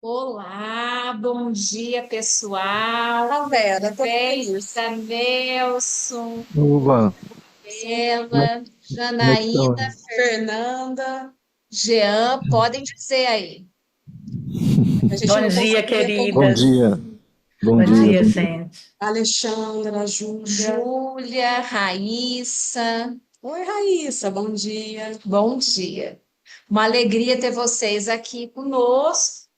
Olá, bom dia, pessoal. Ah, Vera, tô feliz. Besta, Nelson, Uva, como é, Bela, como é que estão Janaína, aí? Fernanda, Jean, podem dizer aí. A gente Bom não dia, conseguia todo queridas. mundo. Bom Ai, dia, Bom dia. gente. Alexandra, Júlia. Júlia, Raíssa, Oi, Raíssa, bom dia. bom dia. Uma alegria ter vocês aqui conosco.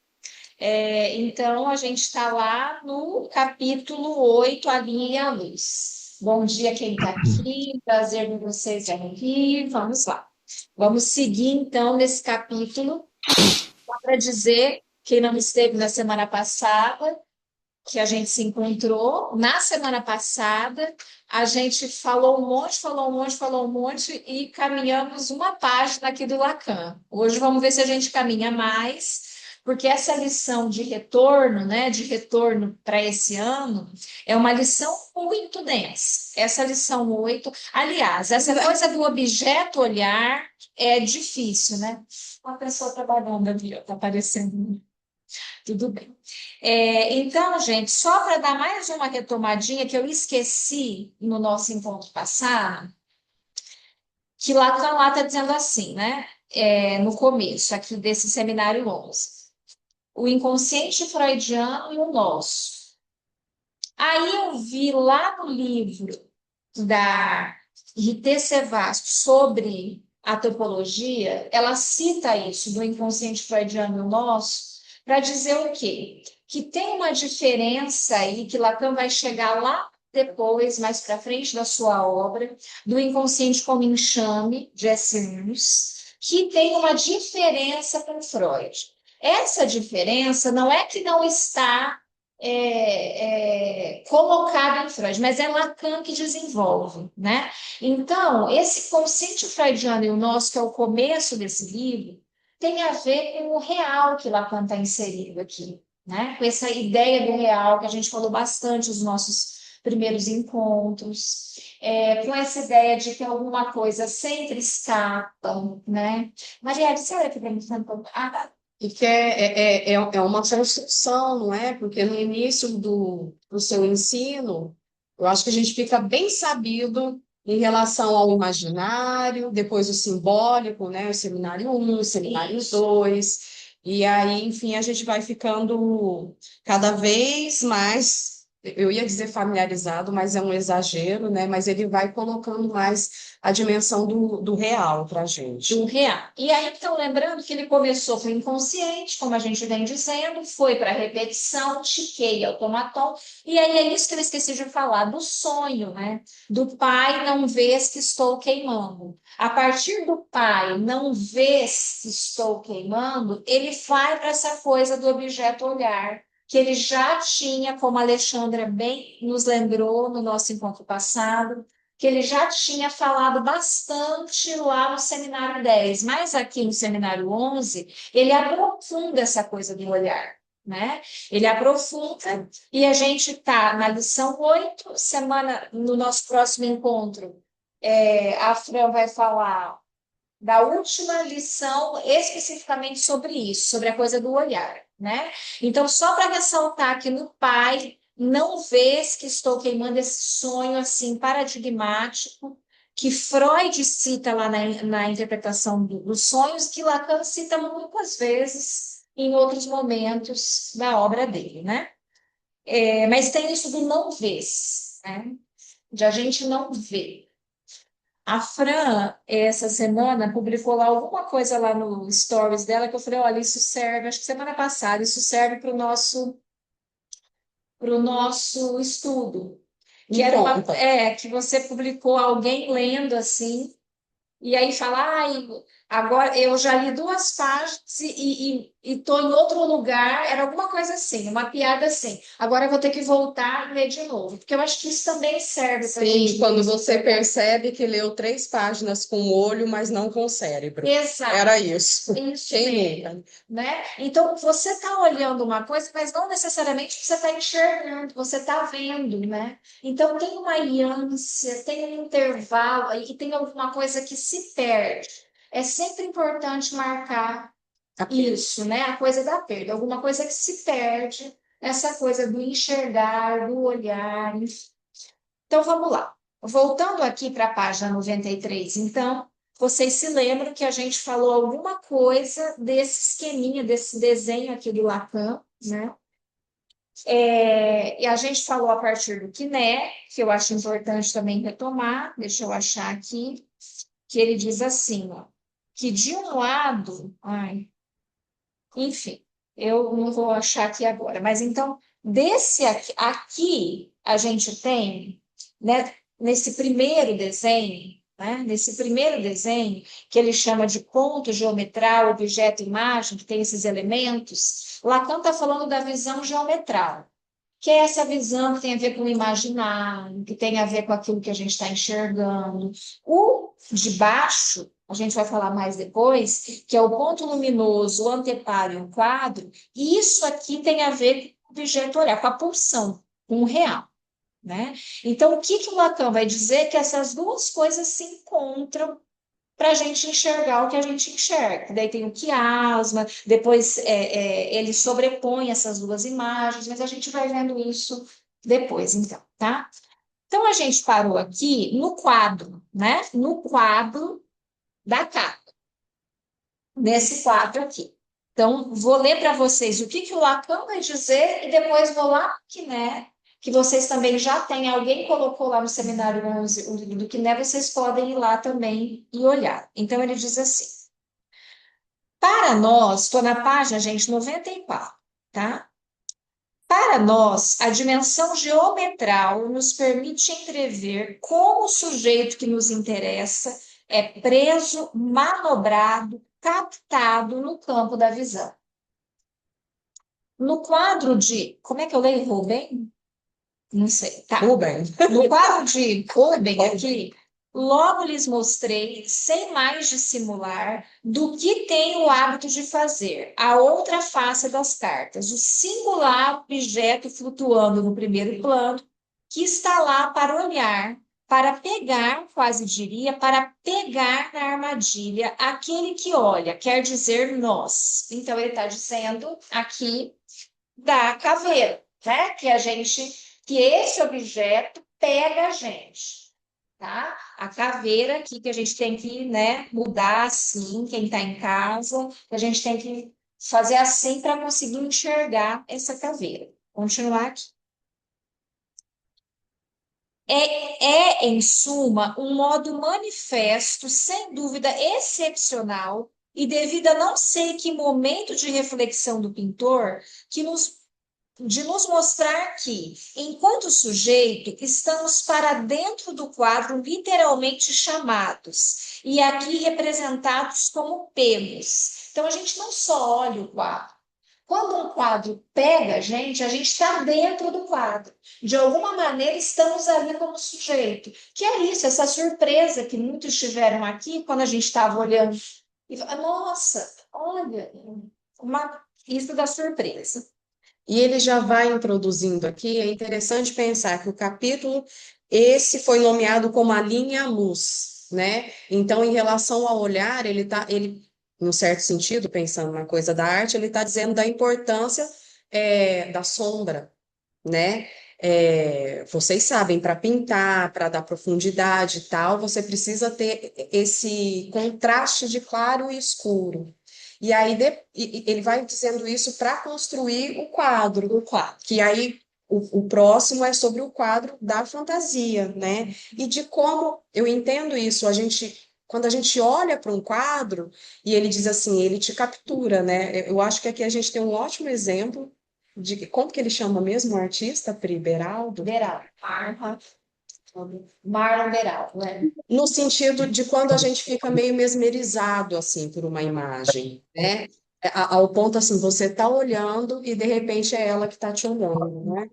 Então, a gente está lá no capítulo 8, A Linha e a Luz. Bom dia, quem está aqui. Prazer em vocês aqui. Vamos lá. Vamos seguir, então, nesse capítulo, para dizer, quem não esteve na semana passada, que a gente se encontrou. Na semana passada, a gente falou um monte, falou um monte, falou um monte e caminhamos uma página aqui do Lacan. Hoje vamos ver se a gente caminha mais, porque essa lição de retorno, né, de retorno para esse ano, é uma lição muito densa. Essa lição 8, aliás, essa coisa do objeto olhar é difícil, né? Uma pessoa trabalhando ali, está aparecendo. Tudo bem. Então, gente, só para dar mais uma retomadinha que eu esqueci no nosso encontro passado, que Lacan lá está dizendo assim, né? No começo aqui desse seminário 11, o inconsciente freudiano e o nosso. Aí eu vi lá no livro da Rité Sevasto sobre a topologia, ela cita isso do inconsciente freudiano e o nosso, para dizer o quê? Que tem uma diferença aí, que Lacan vai chegar lá depois, mais para frente da sua obra, do inconsciente como enxame, de Simmons, que tem uma diferença com Freud. Essa diferença não é que não está colocado em Freud, mas é Lacan que desenvolve, né? Então, esse consciente freudiano e o nosso, que é o começo desse livro, tem a ver com o real que Lacan está inserido aqui, né? Com essa ideia do real que a gente falou bastante nos nossos primeiros encontros, com essa ideia de que alguma coisa sempre escapa, né? Maria, você olha aqui para mim, E que é uma construção, não é? Porque no início do seu ensino, eu acho que a gente fica bem sabido em relação ao imaginário, depois o simbólico, né? O seminário um, o seminário isso. 2, e aí, enfim, a gente vai ficando cada vez mais, eu ia dizer familiarizado, mas é um exagero, né? Mas ele vai colocando mais a dimensão do real para a De gente. um real. E aí, então, lembrando que ele começou com o inconsciente, como a gente vem dizendo, foi para a repetição, tiquei, automaton, e aí é isso que eu esqueci de falar, do sonho, né? Do pai, não vês que estou queimando. A partir do pai, não vês que estou queimando, ele vai para essa coisa do objeto olhar, que ele já tinha, como a Alexandra bem nos lembrou no nosso encontro passado, que ele já tinha falado bastante lá no seminário 10, mas aqui no seminário 11, ele aprofunda essa coisa do olhar, né? Ele aprofunda e a gente está na lição 8, semana, no nosso próximo encontro, a Fran vai falar da última lição especificamente sobre isso, sobre a coisa do olhar, né? Então, só para ressaltar que no pai não vês que estou queimando esse sonho assim paradigmático que Freud cita lá na interpretação dos sonhos, que Lacan cita muitas vezes em outros momentos da obra dele, né? Mas tem isso do não vês, né? De a gente não ver. A Fran, essa semana, publicou lá alguma coisa lá no stories dela que eu falei, olha, isso serve, acho que semana passada, isso serve para o nosso estudo. Que Me era conta. que você publicou alguém lendo assim, e aí fala, ai, agora eu já li duas páginas e tô em outro lugar, era alguma coisa assim, uma piada assim. Agora eu vou ter que voltar e ler de novo, porque eu acho que isso também serve para a Sim, gente. quando você percebe que leu 3 páginas com o olho, mas não com o cérebro. Exato. Era isso. Isso Quem mesmo, nunca? né? Então, você está olhando uma coisa, mas não necessariamente você está enxergando, você está vendo, né? Então, tem uma aliança, tem um intervalo aí, que tem alguma coisa que se perde. É sempre importante marcar. A perda. Isso, né? A coisa da perda, alguma coisa que se perde, essa coisa do enxergar, do olhar, enfim. Então vamos lá. Voltando aqui para a página 93, então, vocês se lembram que a gente falou alguma coisa desse esqueminha, desse desenho aqui do Lacan, né? E a gente falou a partir do Quiné, que eu acho importante também retomar, deixa eu achar aqui, que ele diz assim, ó, que de um lado, ai, enfim, eu não vou achar aqui agora, mas então, desse aqui a gente tem, né, nesse primeiro desenho, né, nesse primeiro desenho, que ele chama de ponto geometral, objeto, imagem, que tem esses elementos, Lacan está falando da visão geometral, que é essa visão que tem a ver com o imaginário, que tem a ver com aquilo que a gente está enxergando. O de baixo, a gente vai falar mais depois, que é o ponto luminoso, o anteparo e o quadro, e isso aqui tem a ver com o objeto olhar, com a pulsão, com o real. Né? Então, o que, que o Lacan vai dizer? Que essas duas coisas se encontram para a gente enxergar o que a gente enxerga. Daí tem o quiasma, depois ele sobrepõe essas duas imagens, mas a gente vai vendo isso depois, então, tá? Então a gente parou aqui no quadro, né? No quadro da capa, nesse quadro aqui. Então, vou ler para vocês o que, que o Lacan vai dizer e depois vou lá no Quiné, que vocês também já têm, alguém colocou lá no seminário 11 o livro do Quiné, vocês podem ir lá também e olhar. Então, ele diz assim, para nós, estou na página, gente, 94, tá? Para nós, a dimensão geometral nos permite entrever como o sujeito que nos interessa é preso, manobrado, captado no campo da visão. No quadro de. Como é que eu leio Rubem? Não sei. Tá. Rubem. No quadro de Rubem aqui, logo lhes mostrei, sem mais dissimular, do que tenho o hábito de fazer, a outra face das cartas, o singular objeto flutuando no primeiro plano, que está lá para olhar, para pegar, quase diria, para pegar na armadilha aquele que olha, quer dizer nós. Então, ele está dizendo aqui da caveira, né? Que esse objeto pega a gente, tá? A caveira aqui que a gente tem que, né, mudar assim, quem está em casa, a gente tem que fazer assim para conseguir enxergar essa caveira. Continuar aqui. Em suma, um modo manifesto, sem dúvida excepcional, e devido a não sei que momento de reflexão do pintor, que de nos mostrar que, enquanto sujeito, estamos para dentro do quadro literalmente chamados, e aqui representados como pelos. Então, a gente não só olha o quadro. Quando um quadro pega a gente está dentro do quadro. De alguma maneira, estamos ali como sujeito. Que é isso, essa surpresa que muitos tiveram aqui quando a gente estava olhando. E, nossa, olha, isso da surpresa. E ele já vai introduzindo aqui, é interessante pensar que o capítulo, esse foi nomeado como a linha luz, né? Então, em relação ao olhar, ele, num certo sentido, pensando na coisa da arte, ele está dizendo da importância da sombra, né? Vocês sabem, para pintar, para dar profundidade e tal, você precisa ter esse contraste de claro e escuro. E aí ele vai dizendo isso para construir o quadro, que aí o próximo é sobre o quadro da fantasia, né? E de como eu entendo isso, quando a gente olha para um quadro e ele diz assim, ele te captura, né? Eu acho que aqui a gente tem um ótimo exemplo de como que ele chama mesmo o artista, Pri Beraldo? Beraldo. Marlon Beraldo, né? No sentido de quando a gente fica meio mesmerizado assim por uma imagem, né? Ao ponto assim, você está olhando e de repente é ela que está te olhando, né?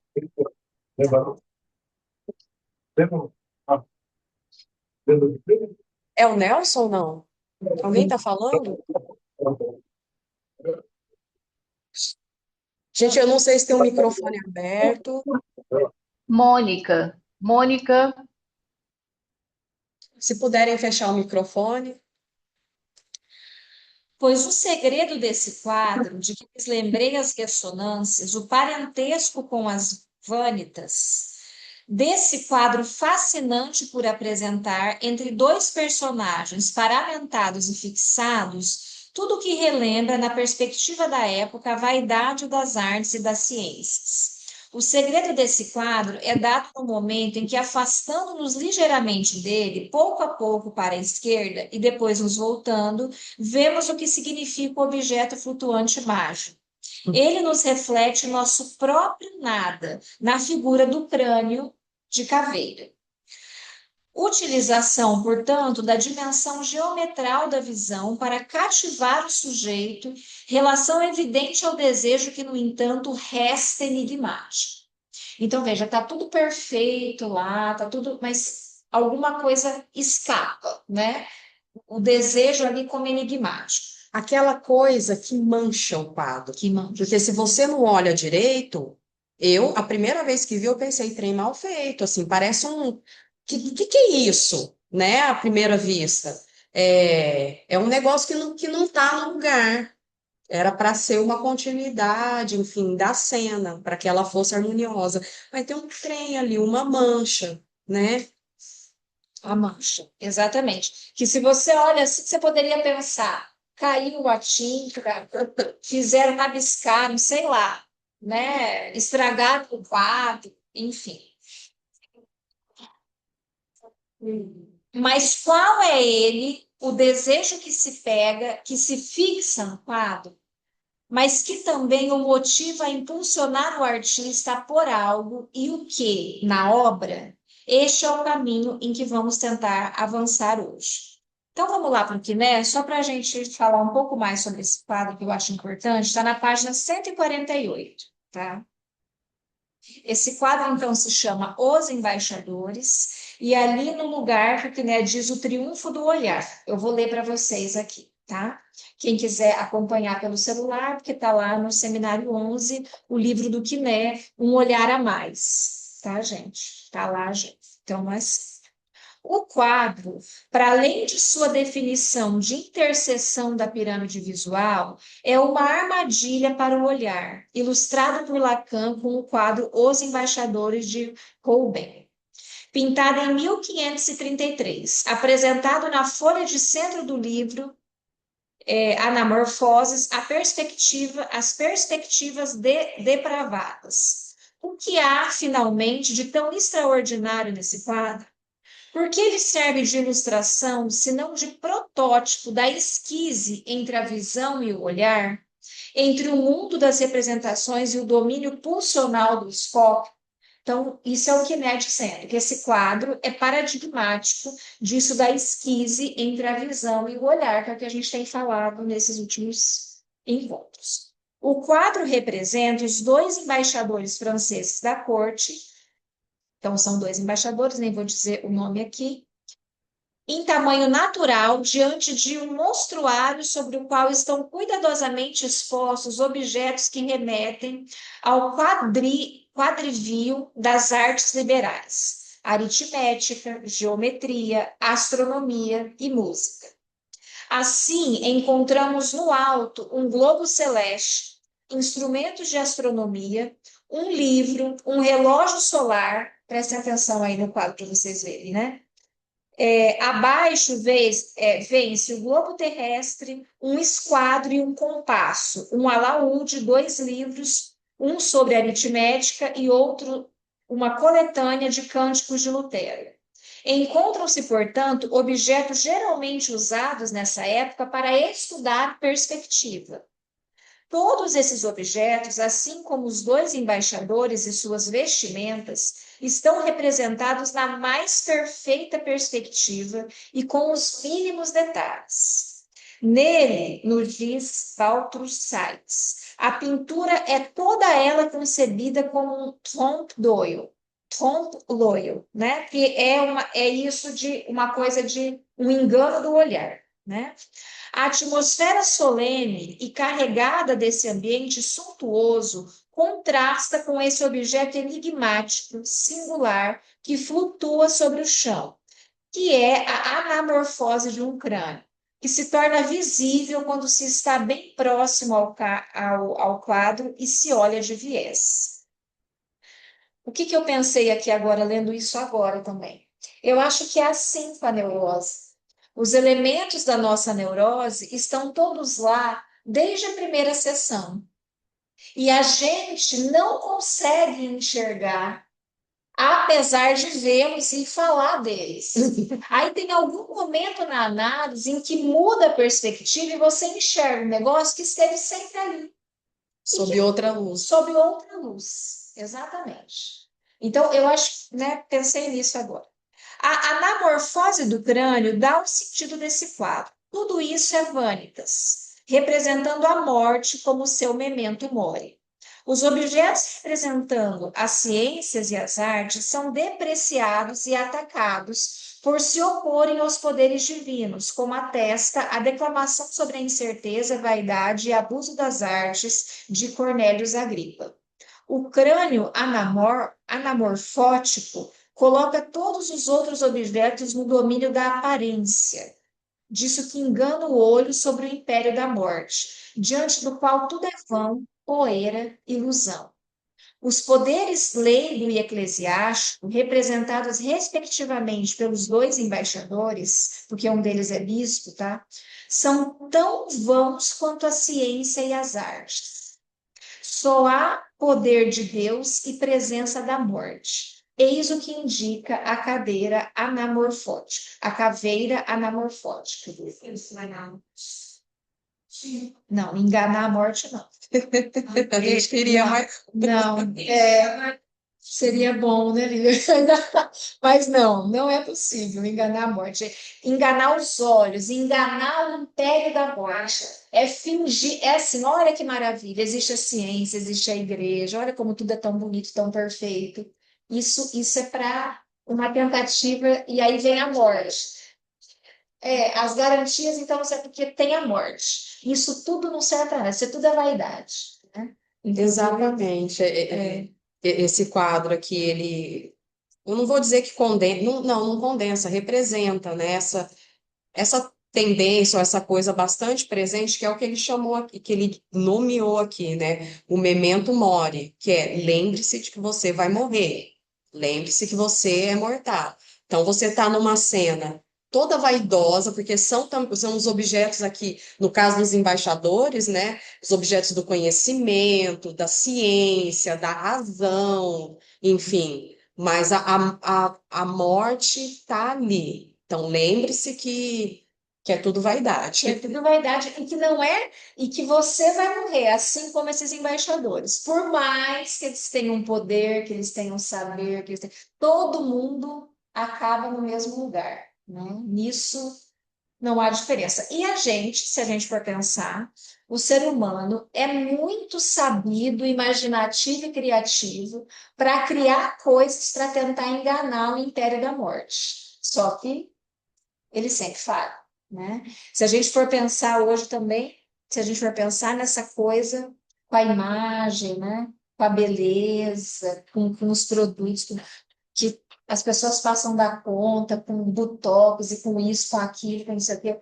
É o Nelson, não? Alguém está falando? Gente, eu não sei se tem um microfone aberto. Mônica, Mônica, Se puderem fechar o microfone. pois o segredo desse quadro, de que lhes lembrei as ressonâncias, o parentesco com as vânitas, desse quadro fascinante por apresentar entre dois personagens paramentados e fixados, tudo que relembra, na perspectiva da época, a vaidade das artes e das ciências. O segredo desse quadro é dado no momento em que, afastando-nos ligeiramente dele, pouco a pouco para a esquerda e depois nos voltando, vemos o que significa o objeto flutuante mágico. Ele nos reflete nosso próprio nada na figura do crânio de caveira. Utilização, portanto, da dimensão geometral da visão para cativar o sujeito, relação evidente ao desejo que, no entanto, resta enigmático. Então, veja, está tudo perfeito lá, está tudo, mas alguma coisa escapa, né? O desejo ali como enigmático. Aquela coisa que mancha o quadro. Que mancha. Porque se você não olha direito, a primeira vez que vi, eu pensei, trem mal feito, assim, parece um. Que é isso, né? À primeira vista. É um negócio que não tá no lugar. Era para ser uma continuidade, enfim, da cena, para que ela fosse harmoniosa. Mas tem um trem ali, uma mancha, né? A mancha, exatamente. Que se você olha, você poderia pensar, caiu a tinta, fizeram rabiscar, sei lá, né? Estragaram o quadro, enfim. Mas qual é ele, o desejo que se pega, que se fixa no quadro, mas que também o motiva a impulsionar o artista a pôr algo e o que na obra? Este é o caminho em que vamos tentar avançar hoje. Então vamos lá para o Quiné, só para a gente falar um pouco mais sobre esse quadro que eu acho importante, está na página 148, tá? Esse quadro, então, se chama Os Embaixadores, e ali no lugar que o Quiné diz o triunfo do olhar. Eu vou ler para vocês aqui, tá? Quem quiser acompanhar pelo celular, porque está lá no Seminário 11, o livro do Quiné, Um Olhar a Mais, tá, gente? Está lá, gente. Então, mas o quadro, para além de sua definição de interseção da pirâmide visual, é uma armadilha para o olhar, ilustrado por Lacan com o quadro Os Embaixadores de Courbet, pintado em 1533, apresentado na folha de centro do livro Anamorfoses, as perspectivas depravadas. O que há, finalmente, de tão extraordinário nesse quadro? Porque ele serve de ilustração, se não de protótipo da esquise entre a visão e o olhar, entre o mundo das representações e o domínio pulsional do escopo. Então, isso é o que Quiné dizendo, que esse quadro é paradigmático disso da esquise entre a visão e o olhar, que é o que a gente tem falado nesses últimos encontros. O quadro representa os dois embaixadores franceses da corte. Então, são dois embaixadores, nem vou dizer o nome aqui, em tamanho natural, diante de um monstruário sobre o qual estão cuidadosamente expostos objetos que remetem ao quadrivio das artes liberais, aritmética, geometria, astronomia e música. Assim, encontramos no alto um globo celeste, instrumentos de astronomia, um livro, um relógio solar, prestem atenção aí no quadro para vocês verem, né? Abaixo vence o globo terrestre, um esquadro e um compasso, um alaúde, dois livros, um sobre aritmética e outro, uma coletânea de cânticos de Lutero. Encontram-se, portanto, objetos geralmente usados nessa época para estudar perspectiva. Todos esses objetos, assim como os dois embaixadores e suas vestimentas, estão representados na mais perfeita perspectiva e com os mínimos detalhes. Nele, nos diz Walter Seitz, a pintura é toda ela concebida como um trompe-l'œil, né? Que é isso de uma coisa de um engano do olhar, né? A atmosfera solene e carregada desse ambiente suntuoso contrasta com esse objeto enigmático, singular, que flutua sobre o chão, que é a anamorfose de um crânio. que se torna visível quando se está bem próximo ao quadro e se olha de viés. O que eu pensei aqui agora, lendo isso agora também? Eu acho que é assim com a neurose. Os elementos da nossa neurose estão todos lá desde a primeira sessão. E a gente não consegue enxergar, apesar de vê-los e falar deles. Aí tem algum momento na análise em que muda a perspectiva e você enxerga um negócio que esteve sempre ali. Sob outra luz. Sob outra luz, exatamente. Então, eu acho, né, pensei nisso agora. A anamorfose do crânio dá o sentido desse quadro. Tudo isso é vanitas, representando a morte como seu memento mori. Os objetos representando as ciências e as artes são depreciados e atacados por se oporem aos poderes divinos, como atesta a declamação sobre a incerteza, vaidade e abuso das artes de Cornélios Agripa. O crânio anamorfótico coloca todos os outros objetos no domínio da aparência. Disso que engana o olho sobre o império da morte, diante do qual tudo é vão, poeira, ilusão. Os poderes leigo e eclesiástico, representados respectivamente pelos dois embaixadores, porque um deles é bispo, tá? São tão vãos quanto a ciência e as artes. Só há poder de Deus e presença da morte. Eis o que indica a cadeira anamorfótica, a caveira anamorfótica. Não, enganar a morte não. A gente queria mais. Não, seria bom, né, Lívia? Mas não é possível enganar a morte. Enganar os olhos, enganar o império da morte. É fingir, é assim, olha que maravilha, existe a ciência, existe a igreja, olha como tudo é tão bonito, tão perfeito. Isso é para uma tentativa, e aí vem a morte. As garantias, então, é porque tem a morte. Isso tudo não serve para nada, isso tudo é vaidade, né? Exatamente. Esse quadro aqui, eu não vou dizer que condensa, não condensa, representa, né, essa tendência ou essa coisa bastante presente, que é o que ele chamou aqui, que ele nomeou aqui, né, o memento mori, que é lembre-se de que você vai morrer, lembre-se que você é mortal. Então, você está numa cena toda vaidosa, porque são os objetos aqui, no caso dos embaixadores, né, os objetos do conhecimento, da ciência, da razão, enfim, mas a morte está ali. Então, lembre-se que é tudo vaidade. É tudo vaidade e que não é, e que você vai morrer, assim como esses embaixadores. Por mais que eles tenham poder, que eles tenham saber, todo mundo acaba no mesmo lugar, né? Nisso não há diferença. E a gente, se a gente for pensar, o ser humano é muito sabido, imaginativo e criativo para criar coisas para tentar enganar o império da morte. Só que ele sempre falha, né? Se a gente for pensar hoje também, se a gente for pensar nessa coisa com a imagem, né? Com a beleza, com os produtos que as pessoas passam da conta, com botox e com isso, com aquilo, com isso aqui,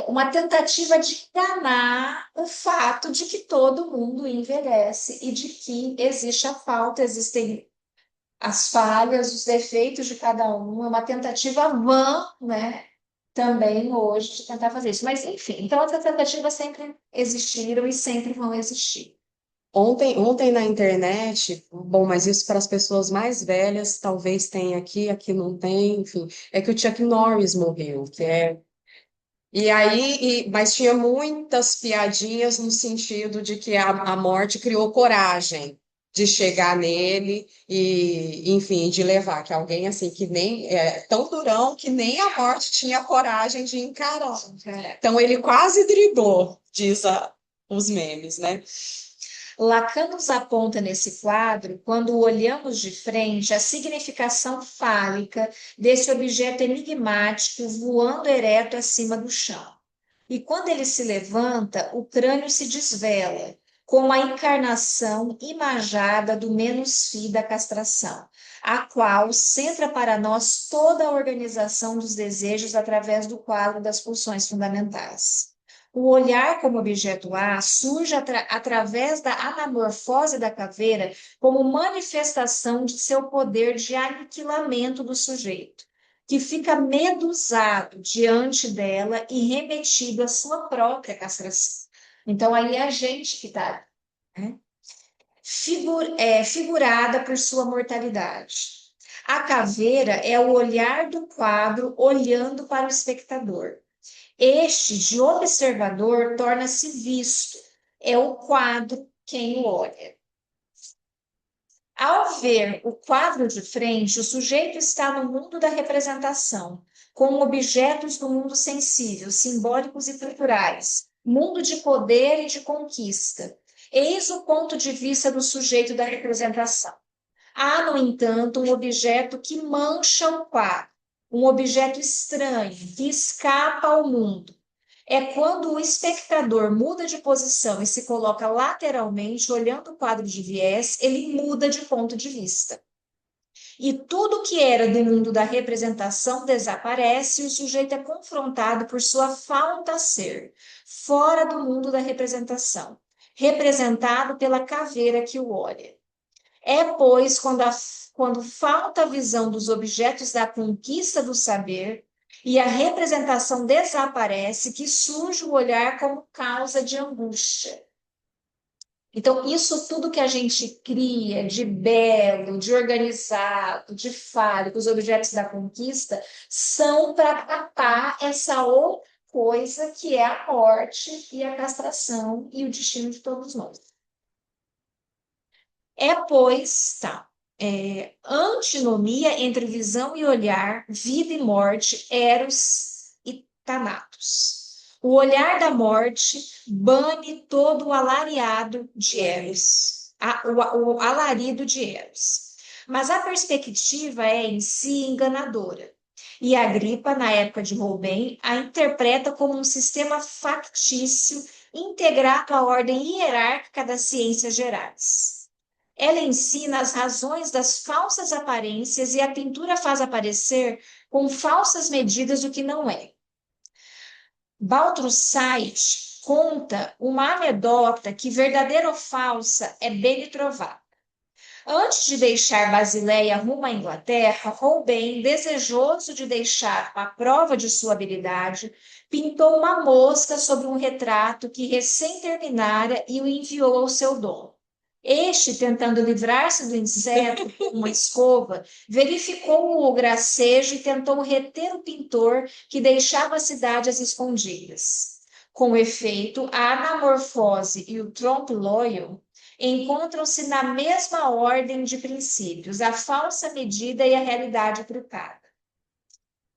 uma tentativa de enganar o fato de que todo mundo envelhece e de que existe a falta, existem as falhas, os defeitos de cada um, é uma tentativa vã, né? Também hoje de tentar fazer isso. Mas, enfim, então essas tentativas sempre existiram e sempre vão existir. Ontem na internet, bom, mas isso para as pessoas mais velhas, talvez tenha aqui não tem, enfim, é que o Chuck Norris morreu, que é. E aí, mas tinha muitas piadinhas no sentido de que a morte criou coragem de chegar nele e, enfim, de levar, que alguém assim que nem é tão durão que nem a morte tinha coragem de encarar. Então ele quase driblou, os memes, né? Lacan nos aponta nesse quadro, quando olhamos de frente, a significação fálica desse objeto enigmático voando ereto acima do chão. E quando ele se levanta, o crânio se desvela, como a encarnação imagada do menos-fi da castração, a qual centra para nós toda a organização dos desejos através do quadro das pulsões fundamentais. O olhar como objeto A surge através da anamorfose da caveira como manifestação de seu poder de aniquilamento do sujeito, que fica medusado diante dela e remetido à sua própria castração. Então, aí é a gente que está, né? Figurada por sua mortalidade. A caveira é o olhar do quadro olhando para o espectador. Este, de observador, torna-se visto. É o quadro quem o olha. Ao ver o quadro de frente, o sujeito está no mundo da representação, com objetos do mundo sensível, simbólicos e culturais, mundo de poder e de conquista. Eis o ponto de vista do sujeito da representação. Há, no entanto, um objeto que mancha o quadro, um objeto estranho, que escapa ao mundo. É quando o espectador muda de posição e se coloca lateralmente, olhando o quadro de viés, ele muda de ponto de vista. E tudo que era do mundo da representação desaparece e o sujeito é confrontado por sua falta a ser, fora do mundo da representação, representado pela caveira que o olha. É, pois, quando falta a visão dos objetos da conquista do saber e a representação desaparece, que surge o olhar como causa de angústia. Então, isso tudo que a gente cria de belo, de organizado, de fálico, os objetos da conquista, são para tapar essa outra coisa que é a morte e a castração e o destino de todos nós. Pois, antinomia entre visão e olhar, vida e morte, eros e thanatos. O olhar da morte bane todo o alariado de eros, o alarido de eros. Mas a perspectiva é em si enganadora. E Agripa, na época de Rubem, a interpreta como um sistema factício integrado à ordem hierárquica das ciências gerais. Ela ensina as razões das falsas aparências e a pintura faz aparecer com falsas medidas o que não é. Baltrucite conta uma anedota que, verdadeira ou falsa, é bem trovada. Antes de deixar Basileia rumo à Inglaterra, Holbein, desejoso de deixar uma prova de sua habilidade, pintou uma mosca sobre um retrato que recém terminara e o enviou ao seu dono. Este, tentando livrar-se do inseto com uma escova, verificou o gracejo e tentou reter o pintor que deixava a cidade às escondidas. Com efeito, a anamorfose e o trompe-l'oeil encontram-se na mesma ordem de princípios, a falsa medida e a realidade trucada.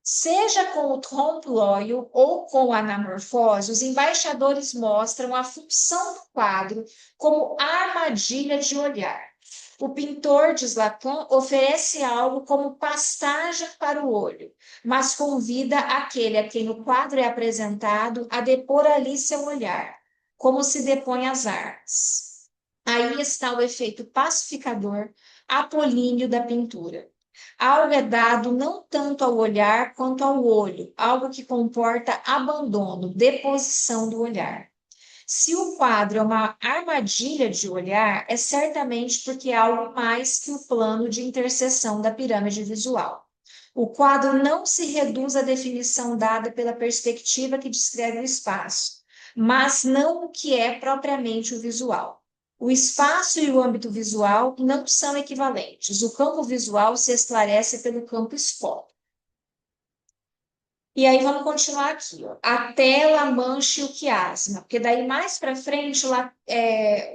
Seja com o trompe-l'oeil ou com a anamorfose, os embaixadores mostram a função do quadro como armadilha de olhar. O pintor, diz Lacan, oferece algo como pastagem para o olho, mas convida aquele a quem o quadro é apresentado a depor ali seu olhar, como se depõe as armas. Aí está o efeito pacificador, apolíneo da pintura. Algo é dado não tanto ao olhar quanto ao olho, algo que comporta abandono, deposição do olhar. Se o quadro é uma armadilha de olhar, é certamente porque é algo mais que o plano de interseção da pirâmide visual. O quadro não se reduz à definição dada pela perspectiva que descreve o espaço, mas não o que é propriamente o visual. O espaço e o âmbito visual não são equivalentes. O campo visual se esclarece pelo campo esfórico. E aí vamos continuar aqui, ó. A tela mancha o quiasma, porque daí mais para frente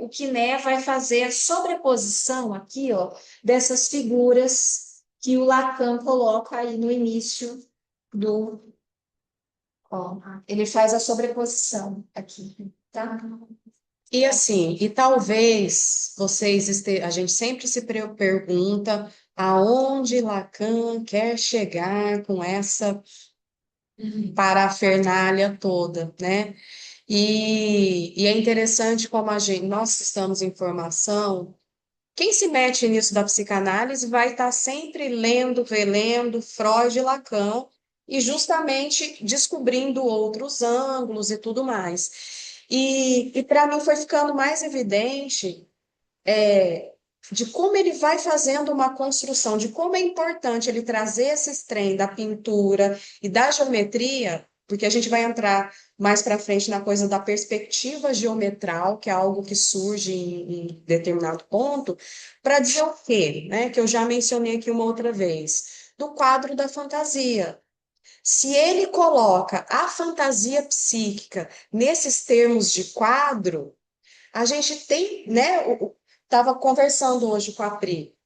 o Quiné vai fazer a sobreposição aqui, ó, dessas figuras que o Lacan coloca aí no início do... Ó, ele faz a sobreposição aqui, tá? E assim, e talvez a gente sempre se pergunta aonde Lacan quer chegar com essa parafernália toda, né? E é interessante como nós estamos em formação. Quem se mete nisso da psicanálise vai estar sempre lendo, relendo Freud e Lacan e justamente descobrindo outros ângulos e tudo mais. E para mim foi ficando mais evidente de como ele vai fazendo uma construção, de como é importante ele trazer esses trem da pintura e da geometria, porque a gente vai entrar mais para frente na coisa da perspectiva geometral, que é algo que surge em determinado ponto, para dizer o quê, né? Que eu já mencionei aqui uma outra vez, do quadro da fantasia. Se ele coloca a fantasia psíquica nesses termos de quadro, a gente tem, né? Estava conversando hoje com a Pri.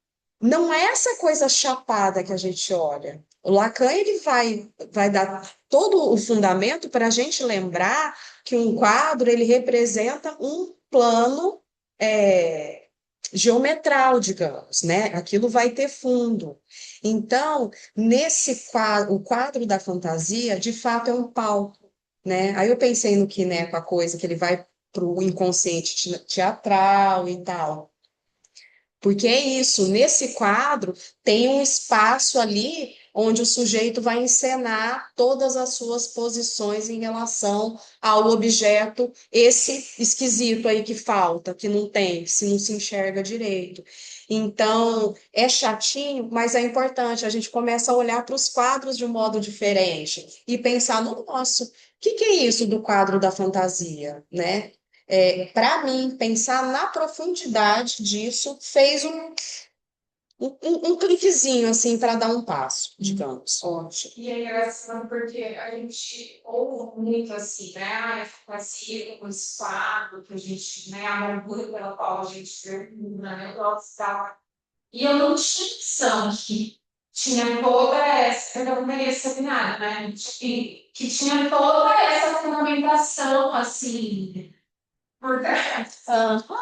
Não é essa coisa chapada que a gente olha. O Lacan ele vai dar todo o fundamento para a gente lembrar que um quadro ele representa um plano é, geometral, digamos, né? Aquilo vai ter fundo. Então, nesse quadro, o quadro da fantasia, de fato, é um palco, né? Aí eu pensei no que, né, com a coisa que ele vai para o inconsciente teatral e tal. Porque é isso, nesse quadro tem um espaço ali onde o sujeito vai encenar todas as suas posições em relação ao objeto, esse esquisito aí que falta, que não tem, que se não se enxerga direito. Então, é chatinho, mas é importante. A gente começa a olhar para os quadros de um modo diferente e pensar no nosso. O que é isso do quadro da fantasia, né? Para mim, pensar na profundidade disso fez um cliquezinho assim para dar um passo, digamos. Ótimo. E é engraçado porque a gente ouve muito assim, né? Ah, fantasia com esse quadro, que a gente, né? A amargura pela qual a gente termina, né? Gosto e tal. E eu não tinha noção que tinha toda essa, eu não conhecia seminário, né? Que tinha toda essa fundamentação, assim, por trás.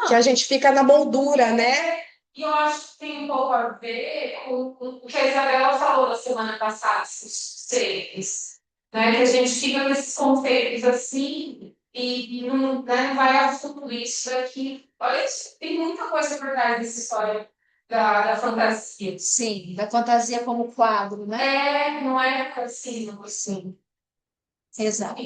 Que a gente fica na moldura, né? E eu acho que tem um pouco a ver com o que a Isabela falou na semana passada, esses seres, né? Que a gente fica nesses conceitos assim e não, né, não vai a fundo isso daqui. Olha, isso, tem muita coisa por trás dessa história da fantasia. Sim, da fantasia como quadro, né? Não é assim, assim. Exato.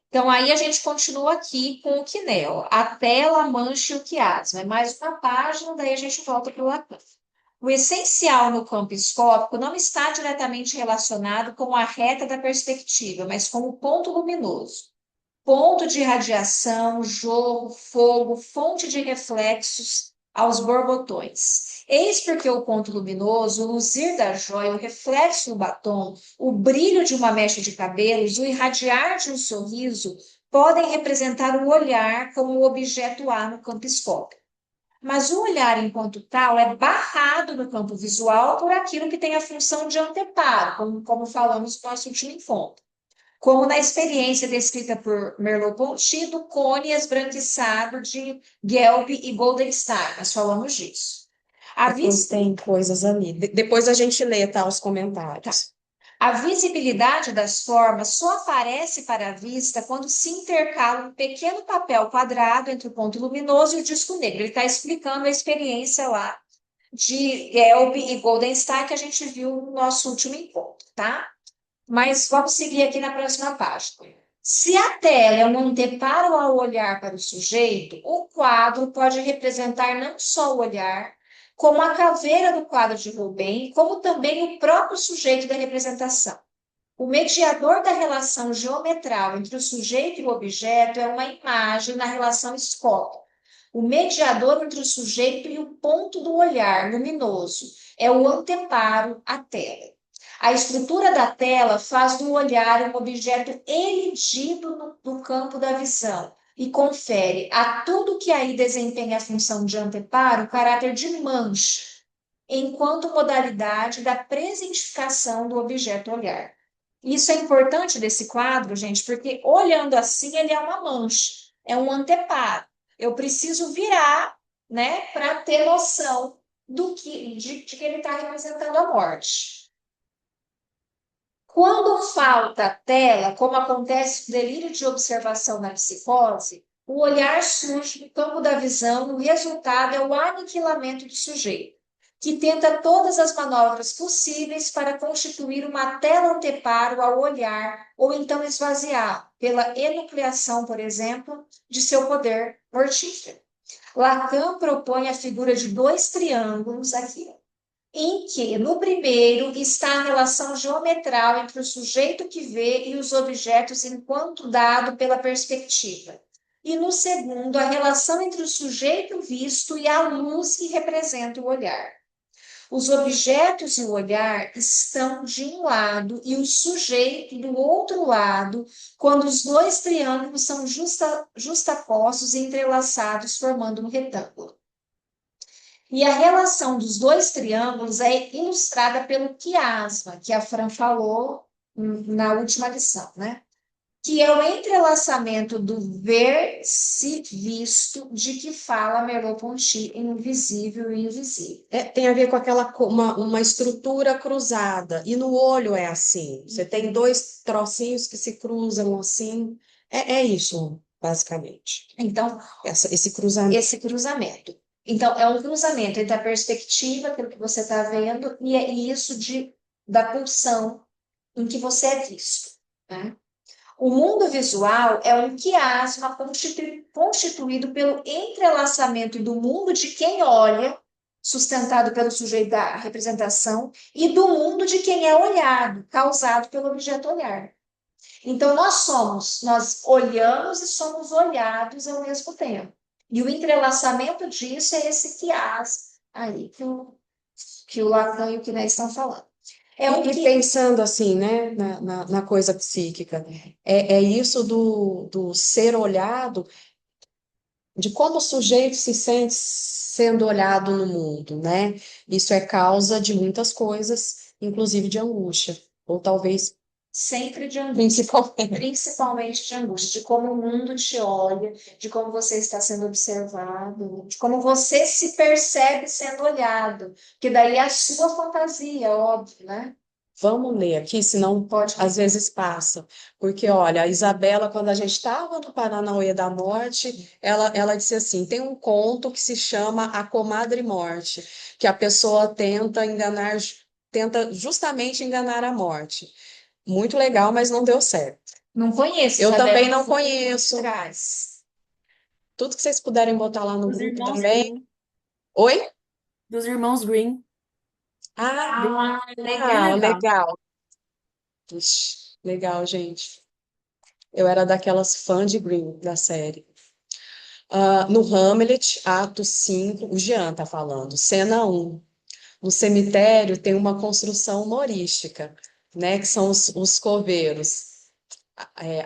Então, aí a gente continua aqui com o Quinel. A tela mancha o quiasma. É mais uma página, daí a gente volta para o Lacan. O essencial no campo escópico não está diretamente relacionado com a reta da perspectiva, mas com o ponto luminoso. Ponto de radiação, jogo, fogo, fonte de reflexos aos borbotões. Eis porque o ponto luminoso, o luzir da joia, o reflexo do batom, o brilho de uma mecha de cabelos, o irradiar de um sorriso podem representar o olhar como o objeto A no campo escópico. Mas o olhar enquanto tal é barrado no campo visual por aquilo que tem a função de anteparo, como falamos no nosso último encontro. Como na experiência descrita por Merleau-Ponty do cone esbranquiçado de Gelb e Goldenstein. Nós falamos disso. A Depois tem coisas ali. Depois a gente lê, tá, os comentários. A visibilidade das formas só aparece para a vista quando se intercala um pequeno papel quadrado entre o ponto luminoso e o disco negro. Ele está explicando a experiência lá de Gelb e Goldenstein que a gente viu no nosso último encontro, tá? Mas vamos seguir aqui na próxima página. Se a tela é um anteparo ao olhar para o sujeito, o quadro pode representar não só o olhar, como a caveira do quadro de Rubens, como também o próprio sujeito da representação. O mediador da relação geometral entre o sujeito e o objeto é uma imagem na relação escópica. O mediador entre o sujeito e o ponto do olhar luminoso é o anteparo à tela. A estrutura da tela faz do olhar um objeto erigido no campo da visão e confere a tudo que aí desempenha a função de anteparo o caráter de mancha, enquanto modalidade da presentificação do objeto olhar. Isso é importante desse quadro, gente, porque olhando assim ele é uma mancha, é um anteparo. Eu preciso virar, né, para ter noção de que ele está representando a morte. Quando falta tela, como acontece no delírio de observação na psicose, o olhar surge no campo da visão, o resultado é o aniquilamento do sujeito, que tenta todas as manobras possíveis para constituir uma tela anteparo ao olhar, ou então esvaziá-lo, pela enucleação, por exemplo, de seu poder mortífero. Lacan propõe a figura de dois triângulos aqui, em que, no primeiro, está a relação geometral entre o sujeito que vê e os objetos enquanto dado pela perspectiva. E no segundo, a relação entre o sujeito visto e a luz que representa o olhar. Os objetos e o olhar estão de um lado e o sujeito do outro lado, quando os dois triângulos são justapostos e entrelaçados, formando um retângulo. E a relação dos dois triângulos é ilustrada pelo quiasma, que a Fran falou na última lição, né? Que é o entrelaçamento do ver-se visto de que fala Merleau-Ponty em Invisível e Invisível. Tem a ver com uma estrutura cruzada, e no olho é assim. Você tem dois trocinhos que se cruzam assim. É isso, basicamente. Então, Esse cruzamento. esse cruzamento. Então, é um cruzamento entre a perspectiva, aquilo que você está vendo, e é isso da pulsão em que você é visto, né? O mundo visual é um quiasma constituído pelo entrelaçamento do mundo de quem olha, sustentado pelo sujeito da representação, e do mundo de quem é olhado, causado pelo objeto olhar. Então, nós olhamos e somos olhados ao mesmo tempo. E o entrelaçamento disso é esse quiasma aí que o Lacan e o Quiné estão falando. E pensando assim, né, na coisa psíquica, é isso do ser olhado, de como o sujeito se sente sendo olhado no mundo, né? Isso é causa de muitas coisas, inclusive de angústia, ou talvez sempre de angústia, principalmente. principalmente de angústia, de como o mundo te olha, de como você está sendo observado, de como você se percebe sendo olhado, que daí é a sua fantasia, óbvio, né? Vamos ler aqui, senão Pode. às vezes passa. Porque, olha, a Isabela, quando a gente estava no Paranauê da Morte, ela disse assim: tem um conto que se chama A Comadre Morte, que a pessoa tenta justamente enganar a morte. Muito legal, mas não deu certo. Não conheço. Eu Isabela, também não conheço. Traz. Tudo que vocês puderem botar lá no Dos grupo irmãos também. Grimm. Oi? Dos irmãos Grimm. Ah, Bem legal. legal. Ixi, legal, gente. Eu era daquelas fãs de Grimm, da série. No Hamlet, ato 5, o Jean tá falando, cena 1. No cemitério tem uma construção humorística, né, que são os coveiros,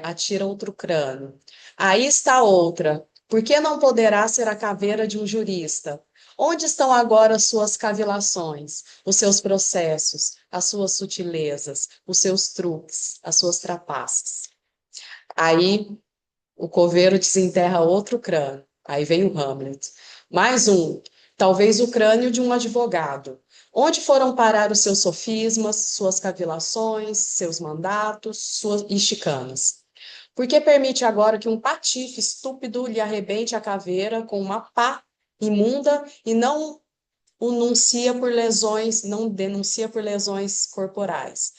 atira outro crânio. Aí está outra, por que não poderá ser a caveira de um jurista? Onde estão agora as suas cavilações, os seus processos, as suas sutilezas, os seus truques, as suas trapaças? Aí o coveiro desenterra outro crânio. Aí vem o Hamlet. Mais um, talvez o crânio de um advogado. Onde foram parar os seus sofismas, suas cavilações, seus mandatos, suas e chicanas? Por que permite agora que um patife estúpido lhe arrebente a caveira com uma pá imunda e não denuncia por lesões corporais?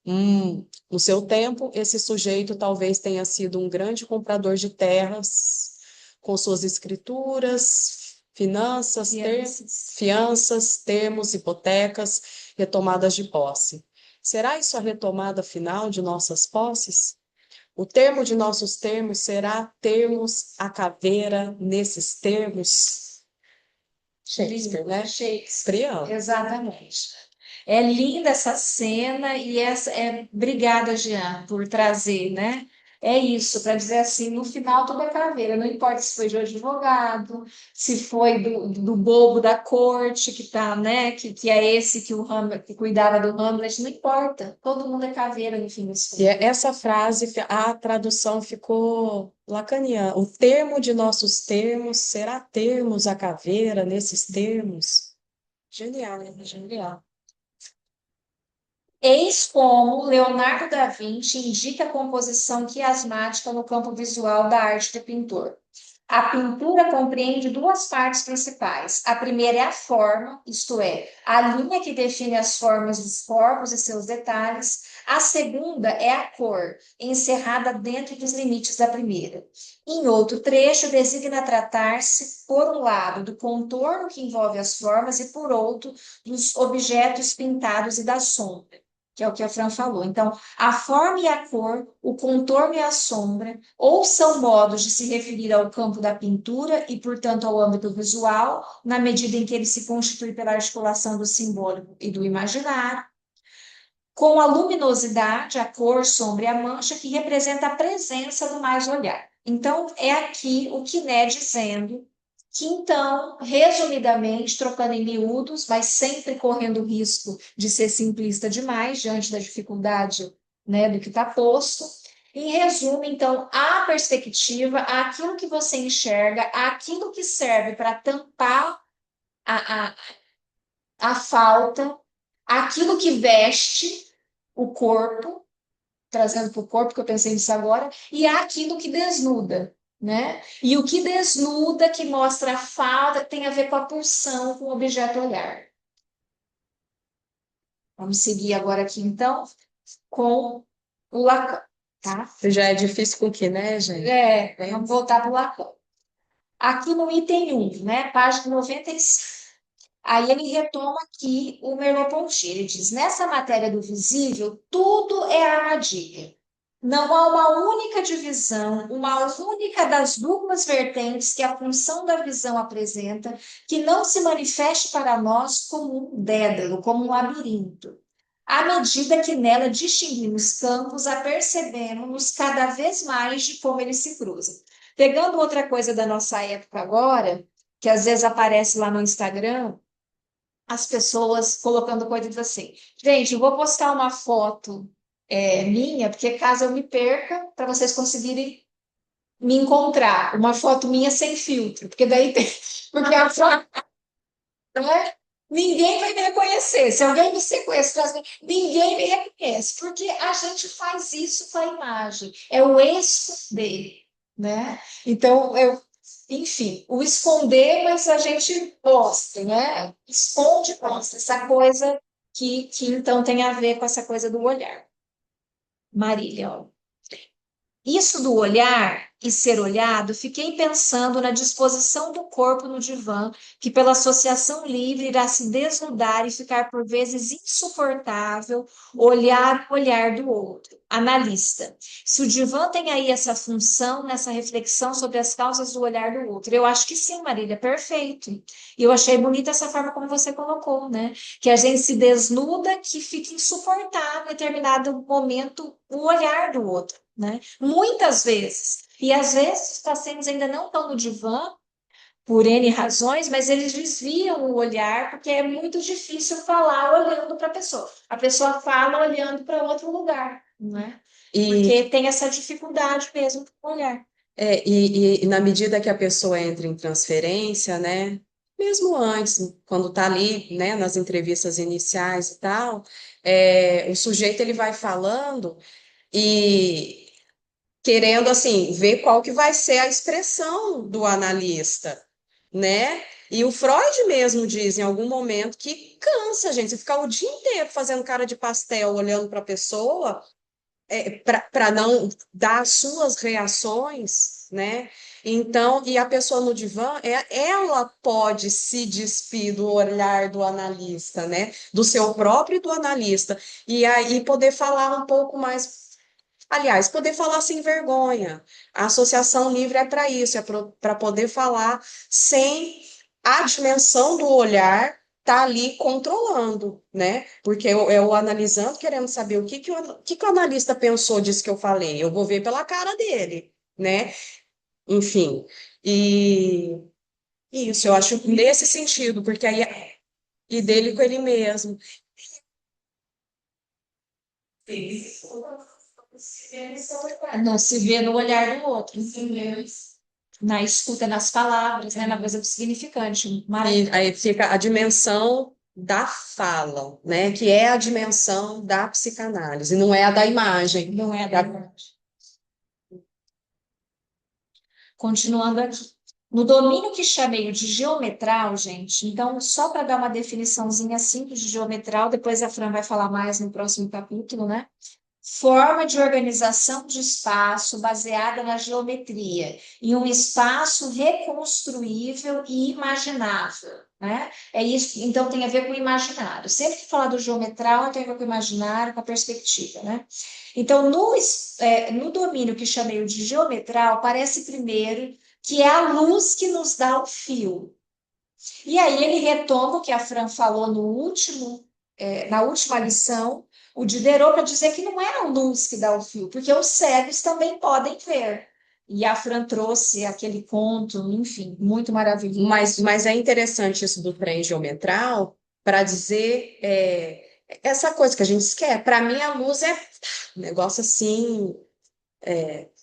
No seu tempo, esse sujeito talvez tenha sido um grande comprador de terras, com suas escrituras, fianças, termos, hipotecas, retomadas de posse. Será isso a retomada final de nossas posses? O termo de nossos termos será termos a caveira nesses termos? Shakespeare, né? Shakespeare, exatamente. É linda essa cena e obrigada, Jean, por trazer, né? É isso, para dizer assim, no final tudo é caveira, não importa se foi de advogado, se foi do bobo da corte que tá, né? Que é esse que o Hamlet, que cuidava do Hamlet, não importa, todo mundo é caveira no fim das E contas. essa frase, a tradução ficou lacaniana. O termo de nossos termos será termos a caveira nesses termos? Genial, né? Genial. Eis como Leonardo da Vinci indica a composição quiasmática no campo visual da arte do pintor. A pintura compreende duas partes principais. A primeira é a forma, isto é, a linha que define as formas dos corpos e seus detalhes. A segunda é a cor, encerrada dentro dos limites da primeira. Em outro trecho, designa tratar-se, por um lado, do contorno que envolve as formas e, por outro, dos objetos pintados e da sombra, que é o que a Fran falou. Então, a forma e a cor, o contorno e a sombra, ou são modos de se referir ao campo da pintura e, portanto, ao âmbito visual, na medida em que ele se constitui pela articulação do simbólico e do imaginário, com a luminosidade, a cor, sombra e a mancha, que representa a presença do mais olhar. Então, é aqui o Quiné dizendo que, então, resumidamente, trocando em miúdos, mas sempre correndo o risco de ser simplista demais, diante da dificuldade, né, do que está posto. Em resumo, então, a perspectiva, aquilo que você enxerga, aquilo que serve para tampar a, a falta, aquilo que veste o corpo, trazendo para o corpo, que eu pensei nisso agora, e há aquilo que desnuda, né? E o que desnuda, que mostra a falta, tem a ver com a pulsão, com o objeto olhar. Vamos seguir agora aqui, então, com o Lacan, tá? Já é difícil com o que, né, gente? Vamos voltar para o Lacan. Aqui no item 1, né? Página 95. Aí ele retoma aqui o Merleau-Ponty. Ele diz: nessa matéria do visível, tudo é armadilha. Não há uma única divisão, uma única das duplas vertentes que a função da visão apresenta, que não se manifeste para nós como um dédalo, como um labirinto. À medida que nela distinguimos campos, apercebemos-nos cada vez mais de como eles se cruzam. Pegando outra coisa da nossa época agora, que às vezes aparece lá no Instagram, as pessoas colocando coisas assim. Gente, eu vou postar uma foto minha, porque caso eu me perca, para vocês conseguirem me encontrar. Uma foto minha sem filtro, porque daí tem. Porque a foto. Né? Ninguém vai me reconhecer. Se alguém me sequestrar, ninguém me reconhece, porque a gente faz isso com a imagem. É o esconder, né? Então, enfim, o esconder, mas a gente mostra, né? Esconde, mostra essa coisa que então tem a ver com essa coisa do olhar. Marília, ó. Isso do olhar e ser olhado, fiquei pensando na disposição do corpo no divã, que pela associação livre irá se desnudar e ficar por vezes insuportável olhar o olhar do outro. Analista. Se o divã tem aí essa função nessa reflexão sobre as causas do olhar do outro. Eu acho que sim, Marília, perfeito. E eu achei bonita essa forma como você colocou, né? Que a gente se desnuda, que fica insuportável em determinado momento o olhar do outro, né? Muitas vezes. E às vezes os pacientes ainda não estão no divã, por N razões, mas eles desviam o olhar, porque é muito difícil falar olhando para a pessoa. A pessoa fala olhando para outro lugar, né? Porque tem essa dificuldade mesmo com o olhar. E na medida que a pessoa entra em transferência, né? Mesmo antes, quando está ali, né, nas entrevistas iniciais e tal, o sujeito ele vai falando e querendo assim ver qual que vai ser a expressão do analista, né? E o Freud mesmo diz em algum momento que cansa, gente, você ficar o dia inteiro fazendo cara de pastel, olhando para a pessoa, para não dar as suas reações, né? Então, e a pessoa no divã, ela pode se despir do olhar do analista, né? Do seu próprio e do analista, e aí poder falar um pouco mais. Aliás, poder falar sem vergonha. A associação livre é para isso, é para poder falar sem a dimensão do olhar tá ali controlando, né? Porque eu analisando, querendo saber o que o analista pensou disso que eu falei. Eu vou ver pela cara dele, né? Enfim, e isso, eu acho nesse sentido, porque aí e dele com ele mesmo. Não se vê no olhar do outro, na escuta, nas palavras, né? Na coisa do significante. E aí fica a dimensão da fala, né? Que é a dimensão da psicanálise, não é a da imagem. Não é da verdade. Continuando aqui. No domínio que chamei de geometral, gente, então, só para dar uma definiçãozinha simples de geometral, depois a Fran vai falar mais no próximo capítulo, né? Forma de organização de espaço baseada na geometria, em um espaço reconstruível e imaginável, né? É isso, então tem a ver com o imaginário. Sempre que falar do geometral, tem a ver com o imaginário, com a perspectiva, né? Então, no domínio que chamei de geometral, parece primeiro que é a luz que nos dá o fio. E aí ele retoma o que a Fran falou na última lição, o Diderot, para dizer que não é a luz que dá o fio, porque os cegos também podem ver. E a Fran trouxe aquele conto, enfim, muito maravilhoso. Mas é interessante isso do trem geometral para dizer essa coisa que a gente quer. Para mim, a luz é um negócio assim,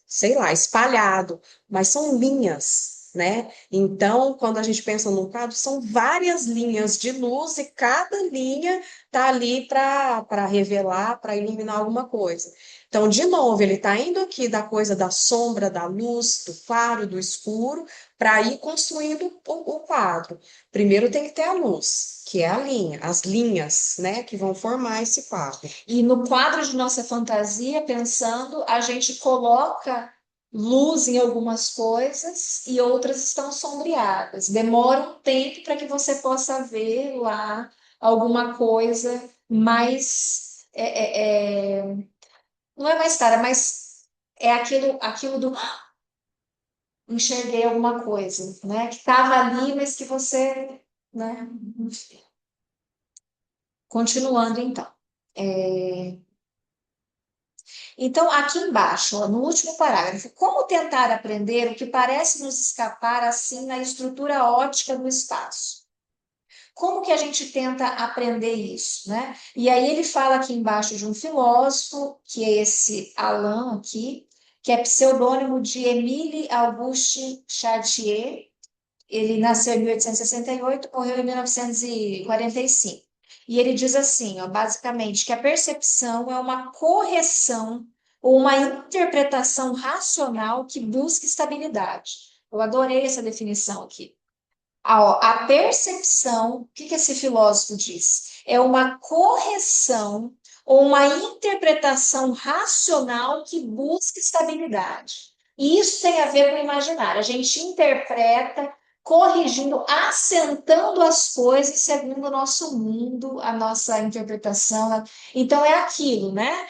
sei lá, espalhado, mas são linhas, né? Então, quando a gente pensa num quadro, são várias linhas de luz e cada linha está ali para revelar, para iluminar alguma coisa. Então, de novo, ele está indo aqui da coisa da sombra, da luz, do claro, do escuro, para ir construindo o quadro. Primeiro tem que ter a luz, que é a linha, as linhas, né, que vão formar esse quadro. E no quadro de nossa fantasia, pensando, a gente coloca luz em algumas coisas e outras estão sombreadas. Demora um tempo para que você possa ver lá alguma coisa mais. Não é mais clara, mas é aquilo do enxerguei alguma coisa, né? Que estava ali, mas que você, né? Enfim. Continuando então. Então, aqui embaixo, ó, no último parágrafo, como tentar aprender o que parece nos escapar assim na estrutura ótica do espaço? Como que a gente tenta aprender isso, né? E aí ele fala aqui embaixo de um filósofo, que é esse Alain aqui, que é pseudônimo de Émile Auguste Chartier. Ele nasceu em 1868, morreu em 1945. E ele diz assim, ó, basicamente, que a percepção é uma correção ou uma interpretação racional que busca estabilidade. Eu adorei essa definição aqui. A percepção, o que esse filósofo diz? É uma correção ou uma interpretação racional que busca estabilidade. E isso tem a ver com o imaginário. A gente interpreta, corrigindo, assentando as coisas segundo o nosso mundo, a nossa interpretação. Então, é aquilo, né?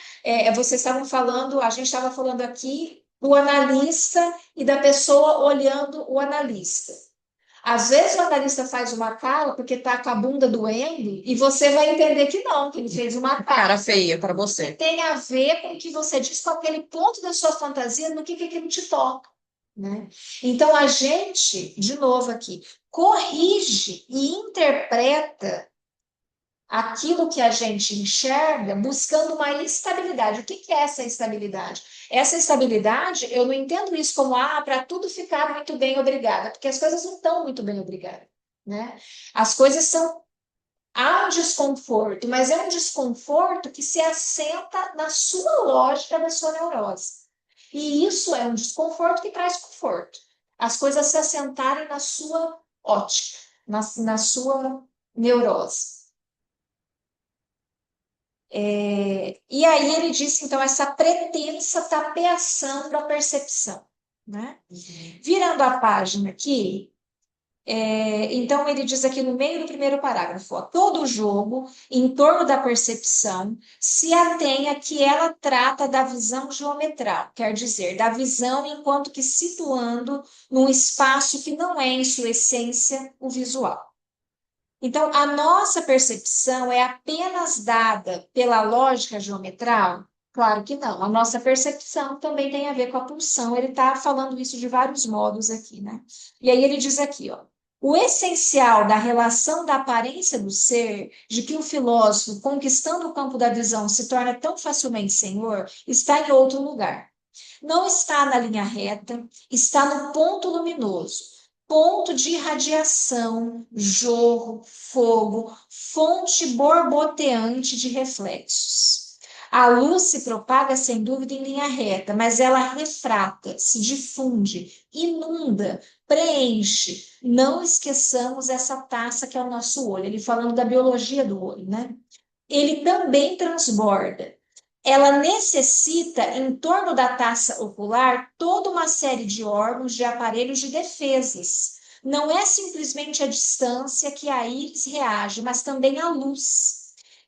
Vocês estavam falando, a gente estava falando aqui do analista e da pessoa olhando o analista. Às vezes o analista faz uma cara porque está com a bunda doendo e você vai entender que não, que ele fez uma Cara feia para você. tem a ver com o que você diz, com aquele ponto da sua fantasia, no que aquilo te toca, né? Então a gente, de novo aqui, corrige e interpreta aquilo que a gente enxerga buscando uma estabilidade. O que é essa estabilidade? Essa estabilidade, eu não entendo isso como, para tudo ficar muito bem, obrigada, porque as coisas não estão muito bem, obrigada, né? As coisas são, há um desconforto, mas é um desconforto que se assenta na sua lógica da sua neurose. E isso é um desconforto que traz conforto. As coisas se assentarem na sua ótica, na sua neurose. E aí ele disse, então, essa pretensa tapeação da percepção, né? Virando a página aqui, então ele diz aqui no meio do primeiro parágrafo, ó, todo jogo em torno da percepção se atém a que ela trata da visão geometral, quer dizer, da visão enquanto que situando num espaço que não é, em sua essência, o visual. Então, a nossa percepção é apenas dada pela lógica geometral? Claro que não. A nossa percepção também tem a ver com a pulsão. Ele está falando isso de vários modos aqui, né? E aí ele diz aqui, ó. O essencial da relação da aparência do ser, de que o filósofo, conquistando o campo da visão, se torna tão facilmente senhor, está em outro lugar. Não está na linha reta, está no ponto luminoso, ponto de irradiação, jorro, fogo, fonte borboteante de reflexos. A luz se propaga, sem dúvida, em linha reta, mas ela refrata, se difunde, inunda, preenche. Não esqueçamos essa taça que é o nosso olho. Ele falando da biologia do olho, né? Ele também transborda. Ela necessita, em torno da taça ocular, toda uma série de órgãos, de aparelhos de defesas. Não é simplesmente a distância que a íris reage, mas também a luz.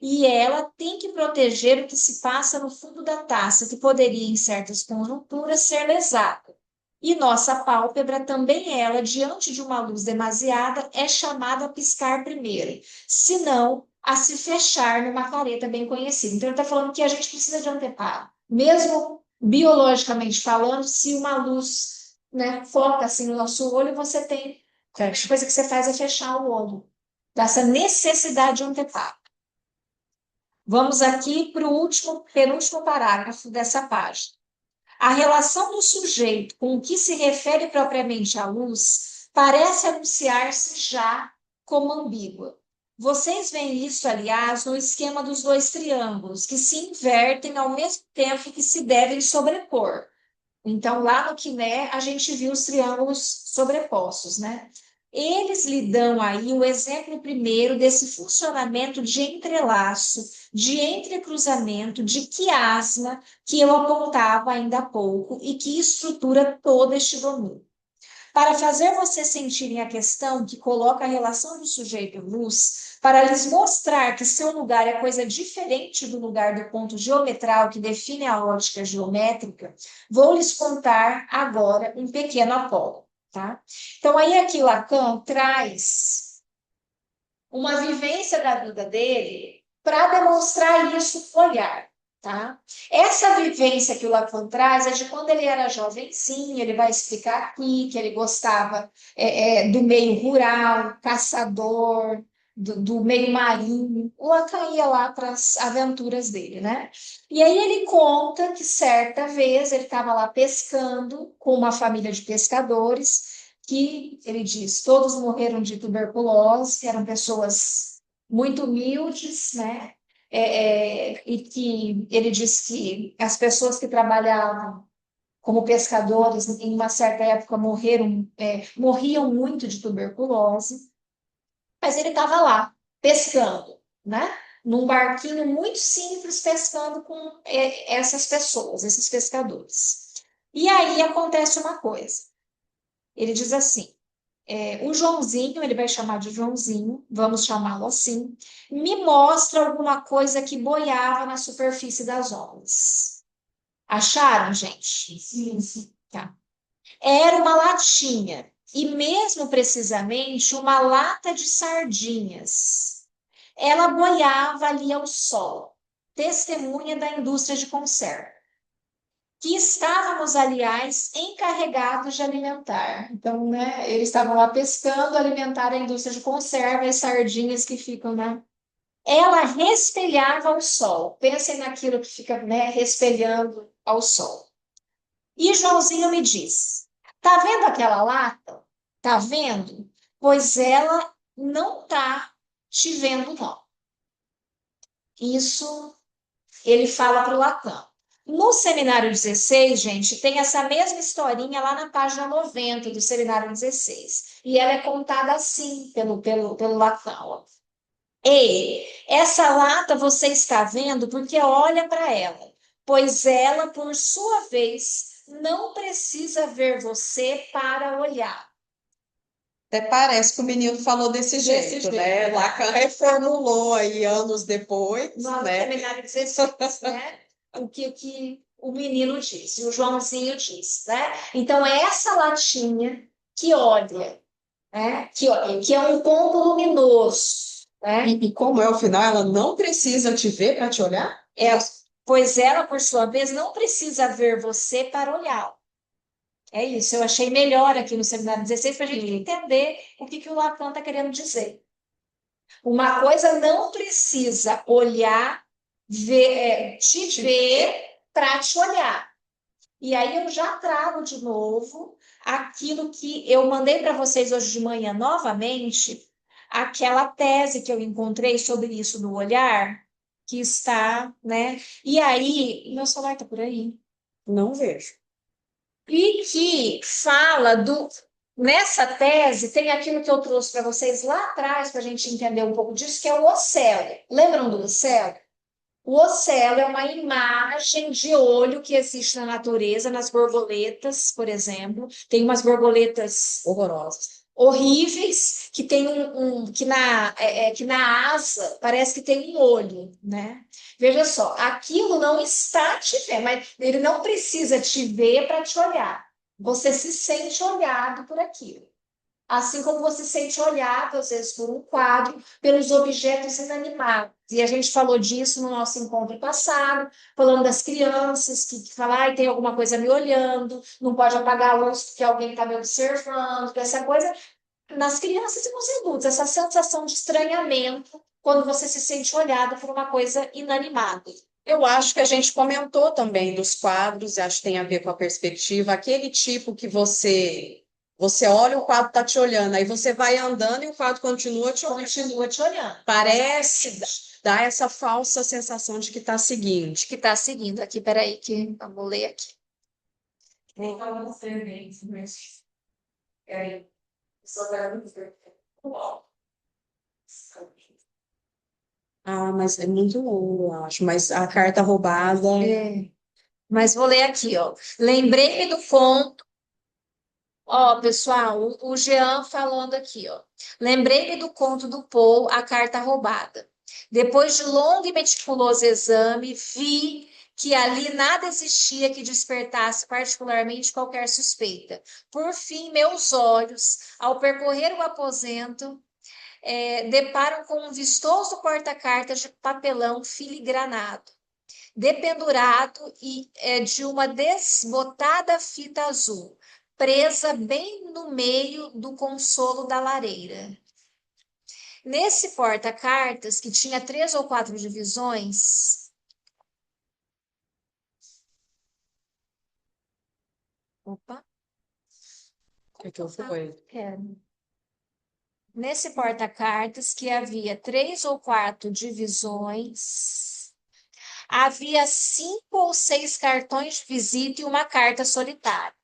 E ela tem que proteger o que se passa no fundo da taça, que poderia, em certas conjunturas, ser lesado. E nossa pálpebra, também ela, diante de uma luz demasiada, é chamada a piscar primeiro. Senão, a se fechar numa careta bem conhecida. Então, ele está falando que a gente precisa de anteparo. Mesmo biologicamente falando, se uma luz, né, foca assim no nosso olho, você tem. A coisa que você faz é fechar o olho. Dessa necessidade de anteparo. Vamos aqui para o penúltimo parágrafo dessa página. A relação do sujeito com o que se refere propriamente à luz parece anunciar-se já como ambígua. Vocês veem isso, aliás, no esquema dos dois triângulos, que se invertem ao mesmo tempo que se devem sobrepor. Então, lá no Quiné, a gente viu os triângulos sobrepostos, né? Eles lhe dão aí o exemplo primeiro desse funcionamento de entrelaço, de entrecruzamento, de quiasma, que eu apontava ainda há pouco e que estrutura todo este domínio. Para fazer vocês sentirem a questão que coloca a relação do sujeito e luz, para lhes mostrar que seu lugar é coisa diferente do lugar do ponto geometral que define a ótica geométrica, vou lhes contar agora um pequeno apólogo, tá? Então, aí aqui Lacan traz uma vivência da vida dele para demonstrar isso com o olhar. Tá? Essa vivência que o Lacan traz é de quando ele era jovenzinho, ele vai explicar aqui que ele gostava do meio rural, caçador, do meio marinho. O Lacan ia lá para as aventuras dele, né? E aí ele conta que certa vez ele estava lá pescando com uma família de pescadores, que ele diz, todos morreram de tuberculose, eram pessoas muito humildes, né? E que ele diz que as pessoas que trabalhavam como pescadores em uma certa época morriam muito de tuberculose, mas ele estava lá pescando, né? Num barquinho muito simples, pescando com essas pessoas, esses pescadores. E aí acontece uma coisa. Ele diz assim: o Joãozinho, ele vai chamar de Joãozinho, vamos chamá-lo assim, me mostra alguma coisa que boiava na superfície das ondas. Acharam, gente? Sim. Tá. Era uma latinha, e mesmo precisamente uma lata de sardinhas. Ela boiava ali ao sol, testemunha da indústria de conserva, que estávamos, aliás, encarregados de alimentar. Então, né, eles estavam lá pescando, alimentar a indústria de conserva e sardinhas que ficam, né? Ela respelhava ao sol. Pensem naquilo que fica, né, respelhando ao sol. E Joãozinho me diz: tá vendo aquela lata? Tá vendo? Pois ela não tá te vendo, não. Isso ele fala para o Lacan. No seminário 16, gente, tem essa mesma historinha lá na página 90 do seminário 16. E ela é contada assim pelo Lacan. Ó. Ei, essa lata você está vendo porque olha para ela, pois ela, por sua vez, não precisa ver você para olhar. Até parece que o menino falou desse jeito, né? Lacan reformulou aí anos depois, No né? seminário 16, né? O que o menino disse, o Joãozinho disse, né? Então, é essa latinha que olha, né? Que é um ponto luminoso, né? E como é o final, ela não precisa te ver para te olhar? Pois ela, por sua vez, não precisa ver você para olhar. É isso, eu achei melhor aqui no seminário 16 para a gente entender o que o Lacan está querendo dizer. Uma coisa não precisa olhar, te ver para te olhar. E aí eu já trago de novo aquilo que eu mandei para vocês hoje de manhã novamente, aquela tese que eu encontrei sobre isso no olhar, que está, né? E aí, meu celular está por aí. Não vejo. E que fala do. Nessa tese, tem aquilo que eu trouxe para vocês lá atrás, para a gente entender um pouco disso, que é o ocelo. Lembram do ocelo? O ocelo é uma imagem de olho que existe na natureza, nas borboletas, por exemplo. Tem umas borboletas Horrorosas. horríveis que tem que na asa parece que tem um olho, né? Veja só, aquilo não está te vendo, mas ele não precisa te ver para te olhar. Você se sente olhado por aquilo. Assim como você se sente olhado, às vezes, por um quadro, pelos objetos inanimados. E a gente falou disso no nosso encontro passado, falando das crianças que falam, ai, tem alguma coisa me olhando, não pode apagar a luz porque alguém está me observando, essa coisa nas crianças e nos adultos, essa sensação de estranhamento quando você se sente olhado por uma coisa inanimada. Eu acho que a gente comentou também dos quadros, e acho que tem a ver com a perspectiva, aquele tipo que você olha, o quadro está te olhando, aí você vai andando e o quadro continua te olhando. Continua te olhando. Parece dar essa falsa sensação de que está seguindo. Que está seguindo aqui, peraí, que vamos ler aqui. Ah, mas é muito longo, eu acho. Mas a carta roubada. É. Mas vou ler aqui, ó. Lembrei-me do conto. Ó, pessoal, o Jean falando aqui, ó. Lembrei-me do conto do Paul, A Carta Roubada. Depois de longo e meticuloso exame, vi que ali nada existia que despertasse particularmente qualquer suspeita. Por fim, meus olhos, ao percorrer o aposento, deparam com um vistoso porta-cartas de papelão filigranado, dependurado de uma desbotada fita azul, presa bem no meio do consolo da lareira. Nesse porta-cartas, que tinha 3 ou 4 divisões. Opa! O que foi? Quero. Nesse porta-cartas, que havia 3 ou 4 divisões, havia 5 ou 6 cartões de visita e uma carta solitária.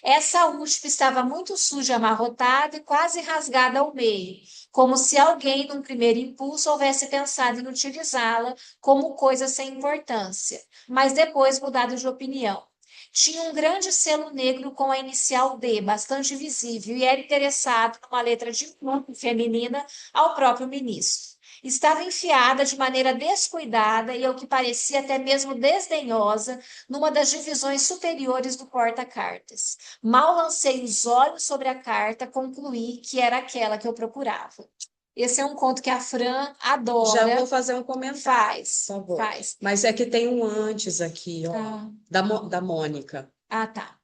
Essa última estava muito suja, amarrotada e quase rasgada ao meio, como se alguém, num primeiro impulso, houvesse pensado em utilizá-la como coisa sem importância, mas depois mudado de opinião. Tinha um grande selo negro com a inicial D, bastante visível, e era interessado numa letra de culto feminina ao próprio ministro. Estava enfiada de maneira descuidada e, ao que parecia até mesmo desdenhosa, numa das divisões superiores do porta-cartas. Mal lancei os olhos sobre a carta, concluí que era aquela que eu procurava. Esse é um conto que a Fran adora. Já vou fazer um comentário, Faz, por favor. faz. Mas é que tem um antes aqui, ó, Ah, da Mônica. tá.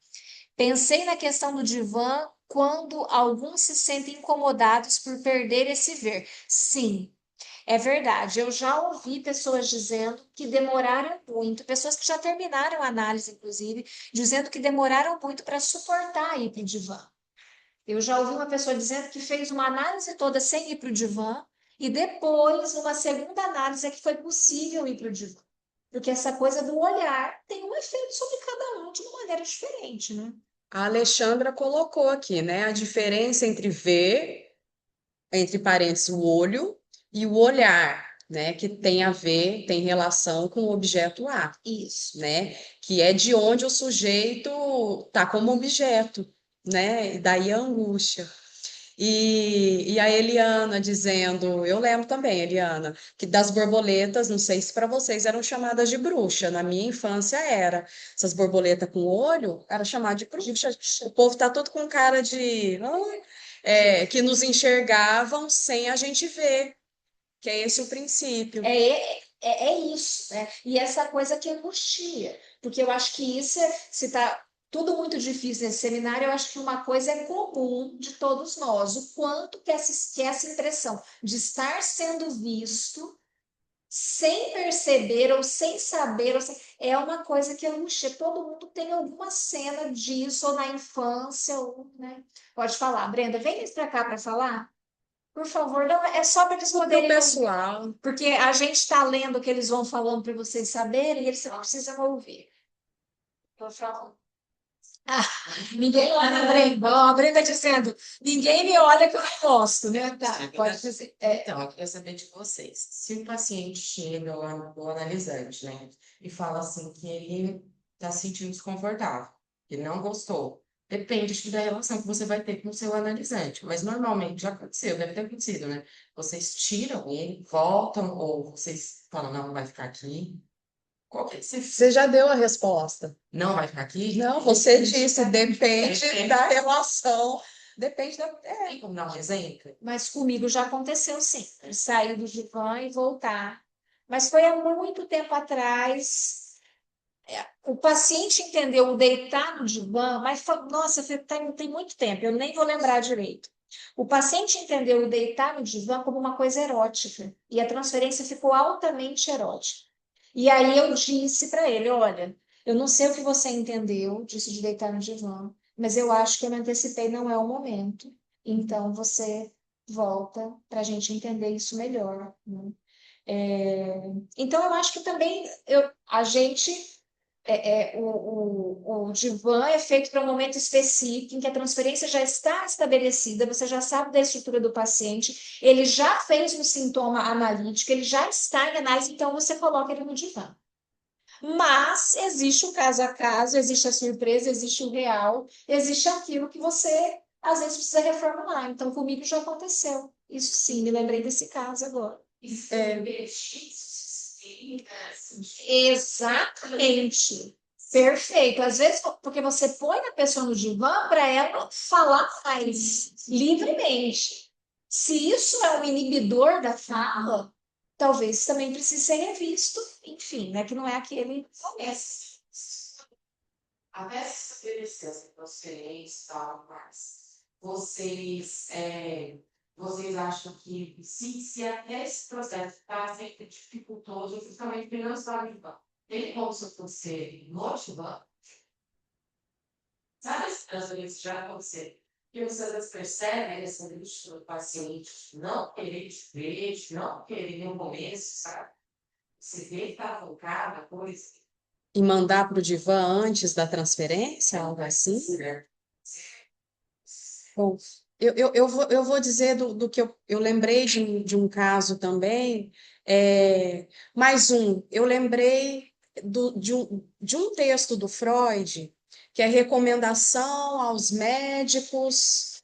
Pensei na questão do divã quando alguns se sentem incomodados por perder esse ver. Sim, é verdade. Eu já ouvi pessoas dizendo que demoraram muito, pessoas que já terminaram a análise, inclusive, dizendo que demoraram muito para suportar ir para o divã. Eu já ouvi uma pessoa dizendo que fez uma análise toda sem ir para o divã e depois, numa segunda análise, é que foi possível ir para o divã. Porque essa coisa do olhar tem um efeito sobre cada um de uma maneira diferente, né? A Alexandra colocou aqui, né? A diferença entre ver, entre parênteses, o olho e o olhar, né? Que tem a ver, tem relação com o objeto A, Isso. né? Que é de onde o sujeito está como objeto, né? E daí a angústia. E a Eliana dizendo, eu lembro também, Eliana, que das borboletas, não sei se para vocês eram chamadas de bruxa, na minha infância era. Essas borboletas com olho era chamada de bruxa. O povo tá todo com cara de que nos enxergavam sem a gente ver, que é esse o princípio. É isso, né? E essa coisa que angustia, porque eu acho que isso se está tudo muito difícil nesse seminário, eu acho que uma coisa é comum de todos nós, o quanto que essa impressão de estar sendo visto sem perceber ou sem saber, é uma coisa que angustia. Todo mundo tem alguma cena disso, ou na infância, ou, né? Pode falar, Brenda, vem para cá para falar. Por favor, não, é só para eles Porque o poderem ouvir. pessoal. Porque a gente está lendo o que eles vão falando para vocês saberem, e eles precisam ouvir. Por favor. Ah, ninguém olha a Brenda. Ó, a Brenda dizendo, ninguém me olha que eu não gosto, né? Tá, pode dizer. Então, eu queria saber de vocês. Se o paciente chega lá no analisante, né, e fala assim que ele está se sentindo desconfortável, que não gostou, depende acho que, da relação que você vai ter com o seu analisante. Mas normalmente já aconteceu, deve ter acontecido, né? Vocês tiram ele, voltam, ou vocês falam, não, vai ficar aqui. Qual que Você já deu a resposta. não vai ficar aqui? Não, você disse, depende da relação. Depende da. Tem como dar um exemplo? Mas comigo já aconteceu, sim. Sair do divã e voltar. Mas foi há muito tempo atrás. O paciente entendeu o deitar no divã, mas, nossa, tem muito tempo, eu nem vou lembrar direito. O paciente entendeu o deitar no divã como uma coisa erótica, e a transferência ficou altamente erótica. E aí eu disse para ele: olha, eu não sei o que você entendeu disso de deitar no divã, mas eu acho que eu me antecipei, não é o momento. Então você volta para a gente entender isso melhor, né? Então eu acho que também a gente o divã é feito para um momento específico em que a transferência já está estabelecida, você já sabe da estrutura do paciente, ele já fez um sintoma analítico, ele já está em análise, então você coloca ele no divã. Mas existe o caso a caso, existe a surpresa, existe o real, existe aquilo que você às vezes precisa reformular. Então, comigo já aconteceu. Isso sim, me lembrei desse caso agora. Exatamente. Perfeito. Às vezes, porque você põe a pessoa no divã para ela falar mais livremente. Se isso é um inibidor da fala, talvez também precise ser revisto. Enfim, né? Que não é aquele. Até essa licença para transferência e tal, mas vocês acham que se até esse processo está sempre dificultoso, justamente porque não está no banco, tem como se fosse no divã? Sabe esse transferência já acontecer? Que você às vezes percebe essa angústia do paciente não querer te ver, de não querer no começo, sabe? Você vê que está focada, coisa. E mandar para o divã antes da transferência, algo assim? Bom, eu vou dizer do que eu lembrei de um caso também, mais um, eu lembrei de um texto do Freud, que é recomendação aos médicos.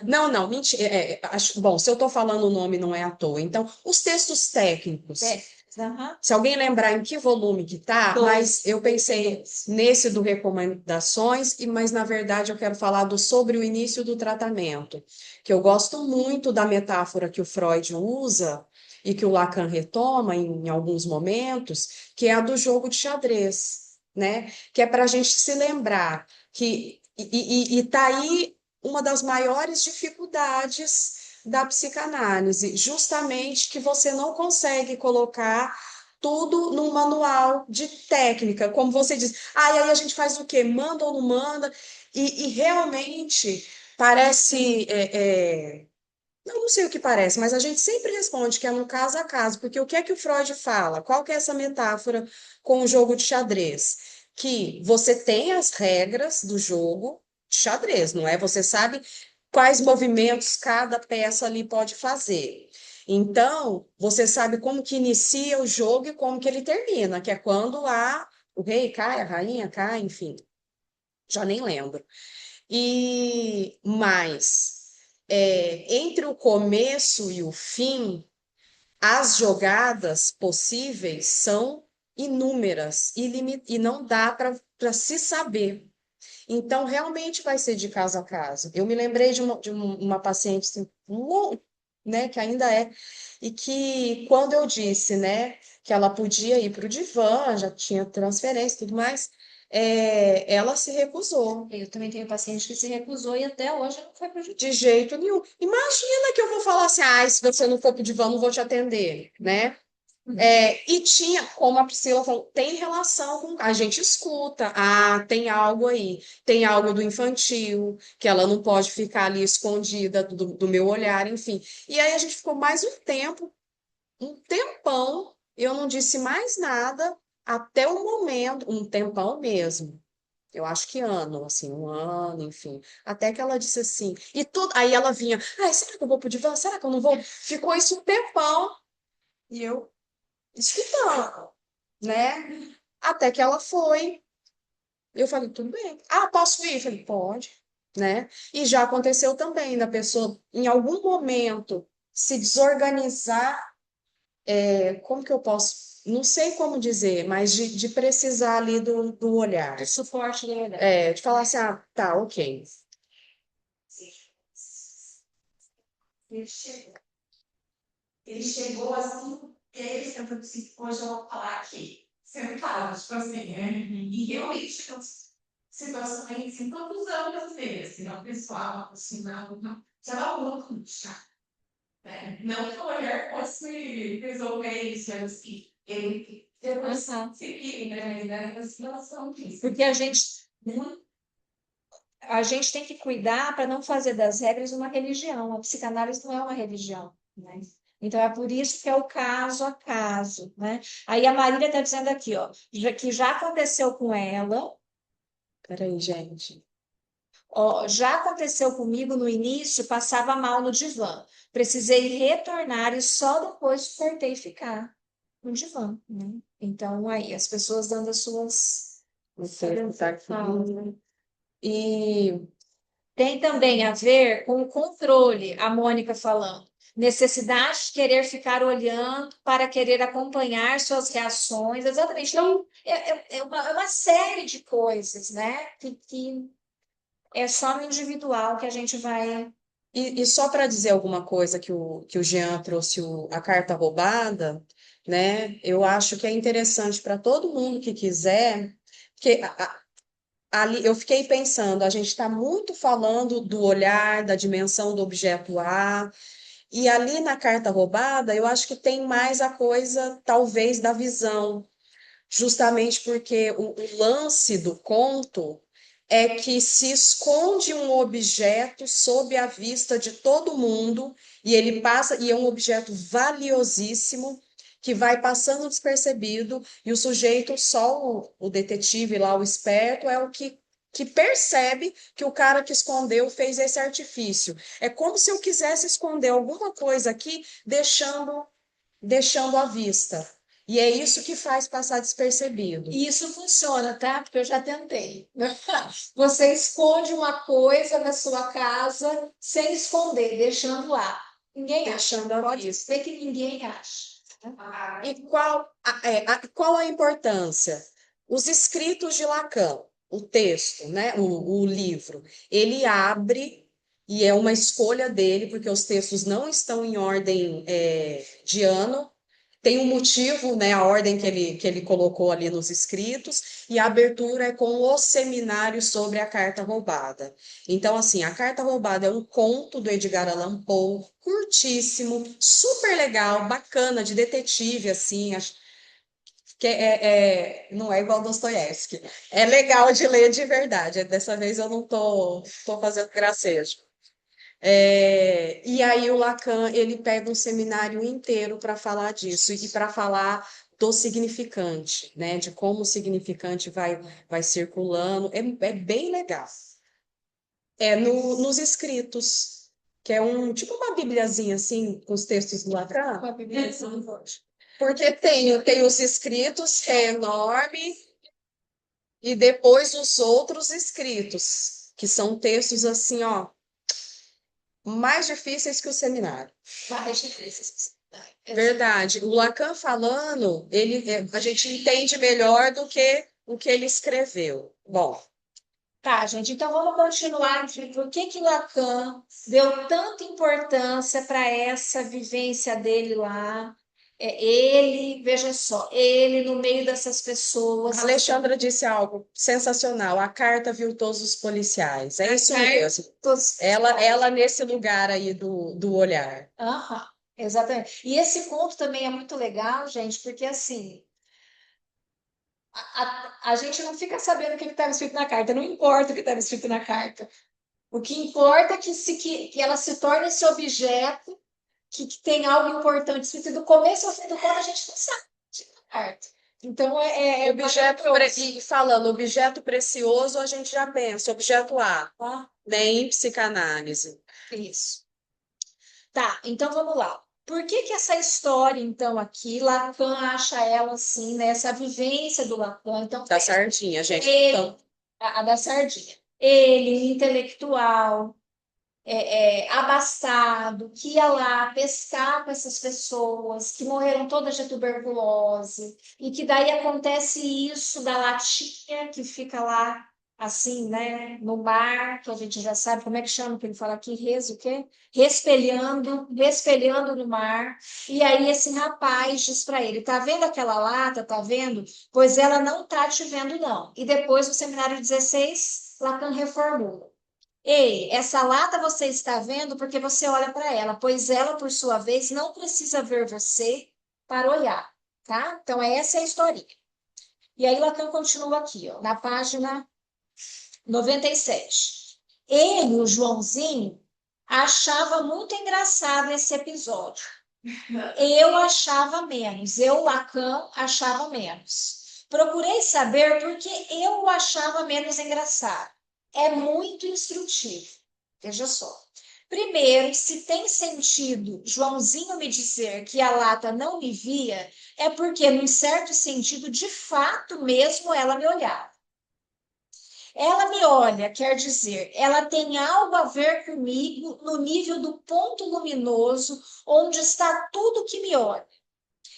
Não, não, mentira. Bom, se eu estou falando o nome não é à toa. Então, os textos técnicos. Aham. Se alguém lembrar em que volume que tá, mas eu pensei nesse do recomendações, mas na verdade eu quero falar do sobre o início do tratamento, que eu gosto muito da metáfora que o Freud usa e que o Lacan retoma em alguns momentos, que é a do jogo de xadrez, né? Que é para a gente se lembrar que e tá aí uma das maiores dificuldades da psicanálise, justamente que você não consegue colocar tudo num manual de técnica, como você diz. Ah, e aí a gente faz o quê? Manda ou não manda? E realmente parece. Não sei o que parece, mas a gente sempre responde que é no caso a caso, porque o que o Freud fala? Qual que é essa metáfora com o jogo de xadrez? Que você tem as regras do jogo de xadrez, não é? Você sabe quais movimentos cada peça ali pode fazer. Então, você sabe como que inicia o jogo e como que ele termina, que é quando o rei cai, a rainha cai, enfim, já nem lembro. E mais, entre o começo e o fim, as jogadas possíveis são inúmeras e não dá para se saber. Então, realmente vai ser de caso a caso. Eu me lembrei de uma paciente, assim, né, que ainda é, e que quando eu disse, né, que ela podia ir para o divã, já tinha transferência e tudo mais, ela se recusou. Eu também tenho paciente que se recusou e até hoje não foi para o divã. De jeito nenhum. Imagina que eu vou falar assim, se você não for para o divã, eu não vou te atender, né? E tinha, como a Priscila falou, tem relação com. A gente escuta, tem algo aí, tem algo do infantil, que ela não pode ficar ali escondida do meu olhar, enfim. E aí a gente ficou mais um tempo, um tempão, eu não disse mais nada, até o momento, um tempão mesmo. Eu acho que ano, assim, um ano, enfim. Até que ela disse assim, e tudo. Aí ela vinha, ai, será que eu vou pro divã? Será que eu não vou? Ficou isso um tempão, e eu escutando, né? Até que ela foi. Eu falei, tudo bem. Ah, posso ir? Eu falei, pode, né? E já aconteceu também da pessoa, em algum momento, se desorganizar, como que eu posso, não sei como dizer, mas de precisar ali do olhar. Suporte da verdade. De falar assim, tá, ok. Ele chegou. Ele chegou assim, e aí ele sentou assim, hoje eu vou falar aqui, sentado, tipo assim, né? E realmente, situações assim, todos os anos assim, não pessoal, assim, não, já dá muito chá. Né? Não que o olhar fosse resolver isso, mas assim, ele depois seguir, né? Na situação disso. Porque a gente tem que cuidar para não fazer das regras uma religião. A psicanálise não é uma religião, né? Então, é por isso que é o caso a caso, né? Aí a Marília está dizendo aqui, ó, que já aconteceu com ela. Peraí, gente. Ó, já aconteceu comigo no início, passava mal no divã. Precisei retornar e só depois suportei ficar no divã, né? Então, aí, as pessoas dando as suas... O texto tá aqui. falas, né? E Tem também a ver com o controle, a Mônica falando. Necessidade de querer ficar olhando para querer acompanhar suas reações. Exatamente. Então, é uma série de coisas, né? Que é só no individual que a gente vai. E só para dizer alguma coisa que o Jean trouxe a carta roubada, né? Eu acho que é interessante para todo mundo que quiser, porque ali eu fiquei pensando, a gente está muito falando do olhar, da dimensão do objeto A, e ali na carta roubada, eu acho que tem mais a coisa, talvez, da visão, justamente porque o lance do conto é que se esconde um objeto sob a vista de todo mundo e ele passa, e é um objeto valiosíssimo que vai passando despercebido e o sujeito, só o detetive lá, o esperto, é o que percebe que o cara que escondeu fez esse artifício. É como se eu quisesse esconder alguma coisa aqui, deixando à vista. E é isso que faz passar despercebido. E isso funciona, tá? Porque eu já tentei. Você esconde uma coisa na sua casa sem esconder, deixando lá. Ninguém acha. Deixando à Pode vista. ser que ninguém ache. E qual a importância? Os escritos de Lacan, o texto, né, o livro, ele abre e é uma escolha dele, porque os textos não estão em ordem de ano, tem um motivo, né, a ordem que ele colocou ali nos escritos, e a abertura é com o seminário sobre a carta roubada. Então, assim, a carta roubada é um conto do Edgar Allan Poe, curtíssimo, super legal, bacana, de detetive, assim, que não é igual Dostoiévski. É legal de ler de verdade. Dessa vez eu não tô fazendo gracejo. E aí o Lacan ele pega um seminário inteiro para falar disso e para falar do significante, né? De como o significante vai circulando. É bem legal. Nos escritos, que é tipo uma bibliazinha assim, com os textos do Lacan. Uma bibliazinha. Porque tem os escritos, que é enorme, e depois os outros escritos, que são textos assim, ó, mais difíceis que o seminário. Mais difíceis. Verdade. O Lacan falando, a gente entende melhor do que o que ele escreveu. Bom, Tá, gente, então vamos continuar aqui. Por que Lacan deu tanta importância para essa vivência dele lá? Ele, veja só, ele no meio dessas pessoas. a Alexandra disse algo sensacional. A carta viu todos os policiais. É isso mesmo. Ela nesse lugar aí do olhar. Aham. Exatamente. E esse conto também é muito legal, gente, porque assim, a gente não fica sabendo o que estava escrito na carta, não importa o que estava escrito na carta. O que importa é que ela se torne esse objeto que tem algo importante escrito do começo ao fim do conto, a gente não sabe o que está na carta. Então é maravilhoso. E falando objeto precioso, a gente já pensa, objeto A, Tá? nem psicanálise. Isso. Tá, então vamos lá. Por que que essa história, então, aqui, Lacan acha ela assim, né? Essa vivência do Lacan, então, Da sardinha, gente. ele, Então, a da sardinha. Ele, intelectual, abastado, que ia lá pescar com essas pessoas que morreram todas de tuberculose, e que daí acontece isso da latinha que fica lá, assim, né, no mar, que a gente já sabe como é que chama, que ele fala aqui, o quê? Respelhando no mar, e aí esse rapaz diz para ele, tá vendo aquela lata, tá vendo? Pois ela não tá te vendo, não. E depois, no seminário 16, Lacan reformula. Ei, essa lata você está vendo porque você olha para ela, pois ela, por sua vez, não precisa ver você para olhar, tá? Então, essa é a historinha. E aí, Lacan continua aqui, ó, na página 97. Ele, o Joãozinho, achava muito engraçado esse episódio. Eu achava menos, eu, Lacan, achava menos. Procurei saber por que eu o achava menos engraçado. É muito instrutivo. Veja só. Primeiro, se tem sentido Joãozinho me dizer que a lata não me via, é porque, num certo sentido, de fato mesmo ela me olhava. Ela me olha, quer dizer, ela tem algo a ver comigo no nível do ponto luminoso onde está tudo que me olha.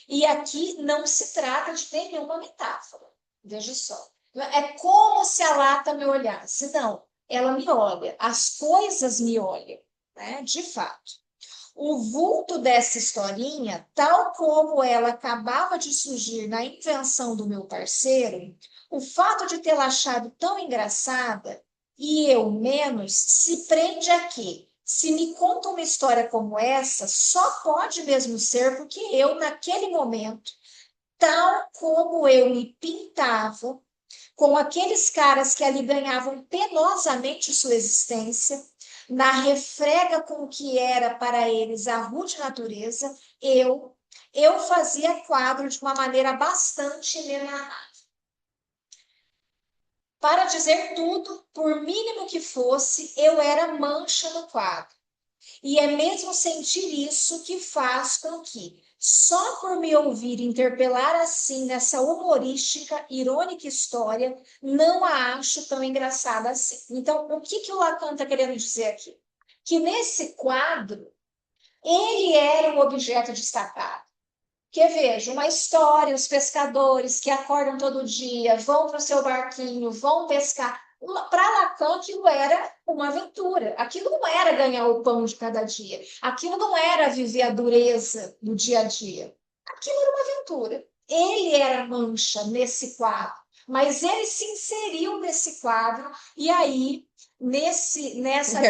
E aqui não se trata de nenhuma metáfora. Veja só. É como se a lata me olhasse. Não, ela me olha, as coisas me olham, né? De fato. O vulto dessa historinha, tal como ela acabava de surgir na invenção do meu parceiro, o fato de tê-la achado tão engraçada e eu menos, se prende a que, se me conta uma história como essa, só pode mesmo ser porque eu, naquele momento, tal como eu me pintava, com aqueles caras que ali ganhavam penosamente sua existência, na refrega com o que era para eles a rude natureza, eu fazia quadro de uma maneira bastante inenarrável. Para dizer tudo, por mínimo que fosse, eu era mancha no quadro. E é mesmo sentir isso que faz com que, só por me ouvir interpelar assim nessa humorística, irônica história, não a acho tão engraçada assim. Então, o que o Lacan está querendo dizer aqui? Que nesse quadro, ele era um objeto destacado. Que veja, uma história, os pescadores que acordam todo dia, vão para o seu barquinho, vão pescar. Para Lacan, aquilo era uma aventura. Aquilo não era ganhar o pão de cada dia. Aquilo não era viver a dureza do dia a dia. Aquilo era uma aventura. Ele era mancha nesse quadro, mas ele se inseriu nesse quadro e aí nessa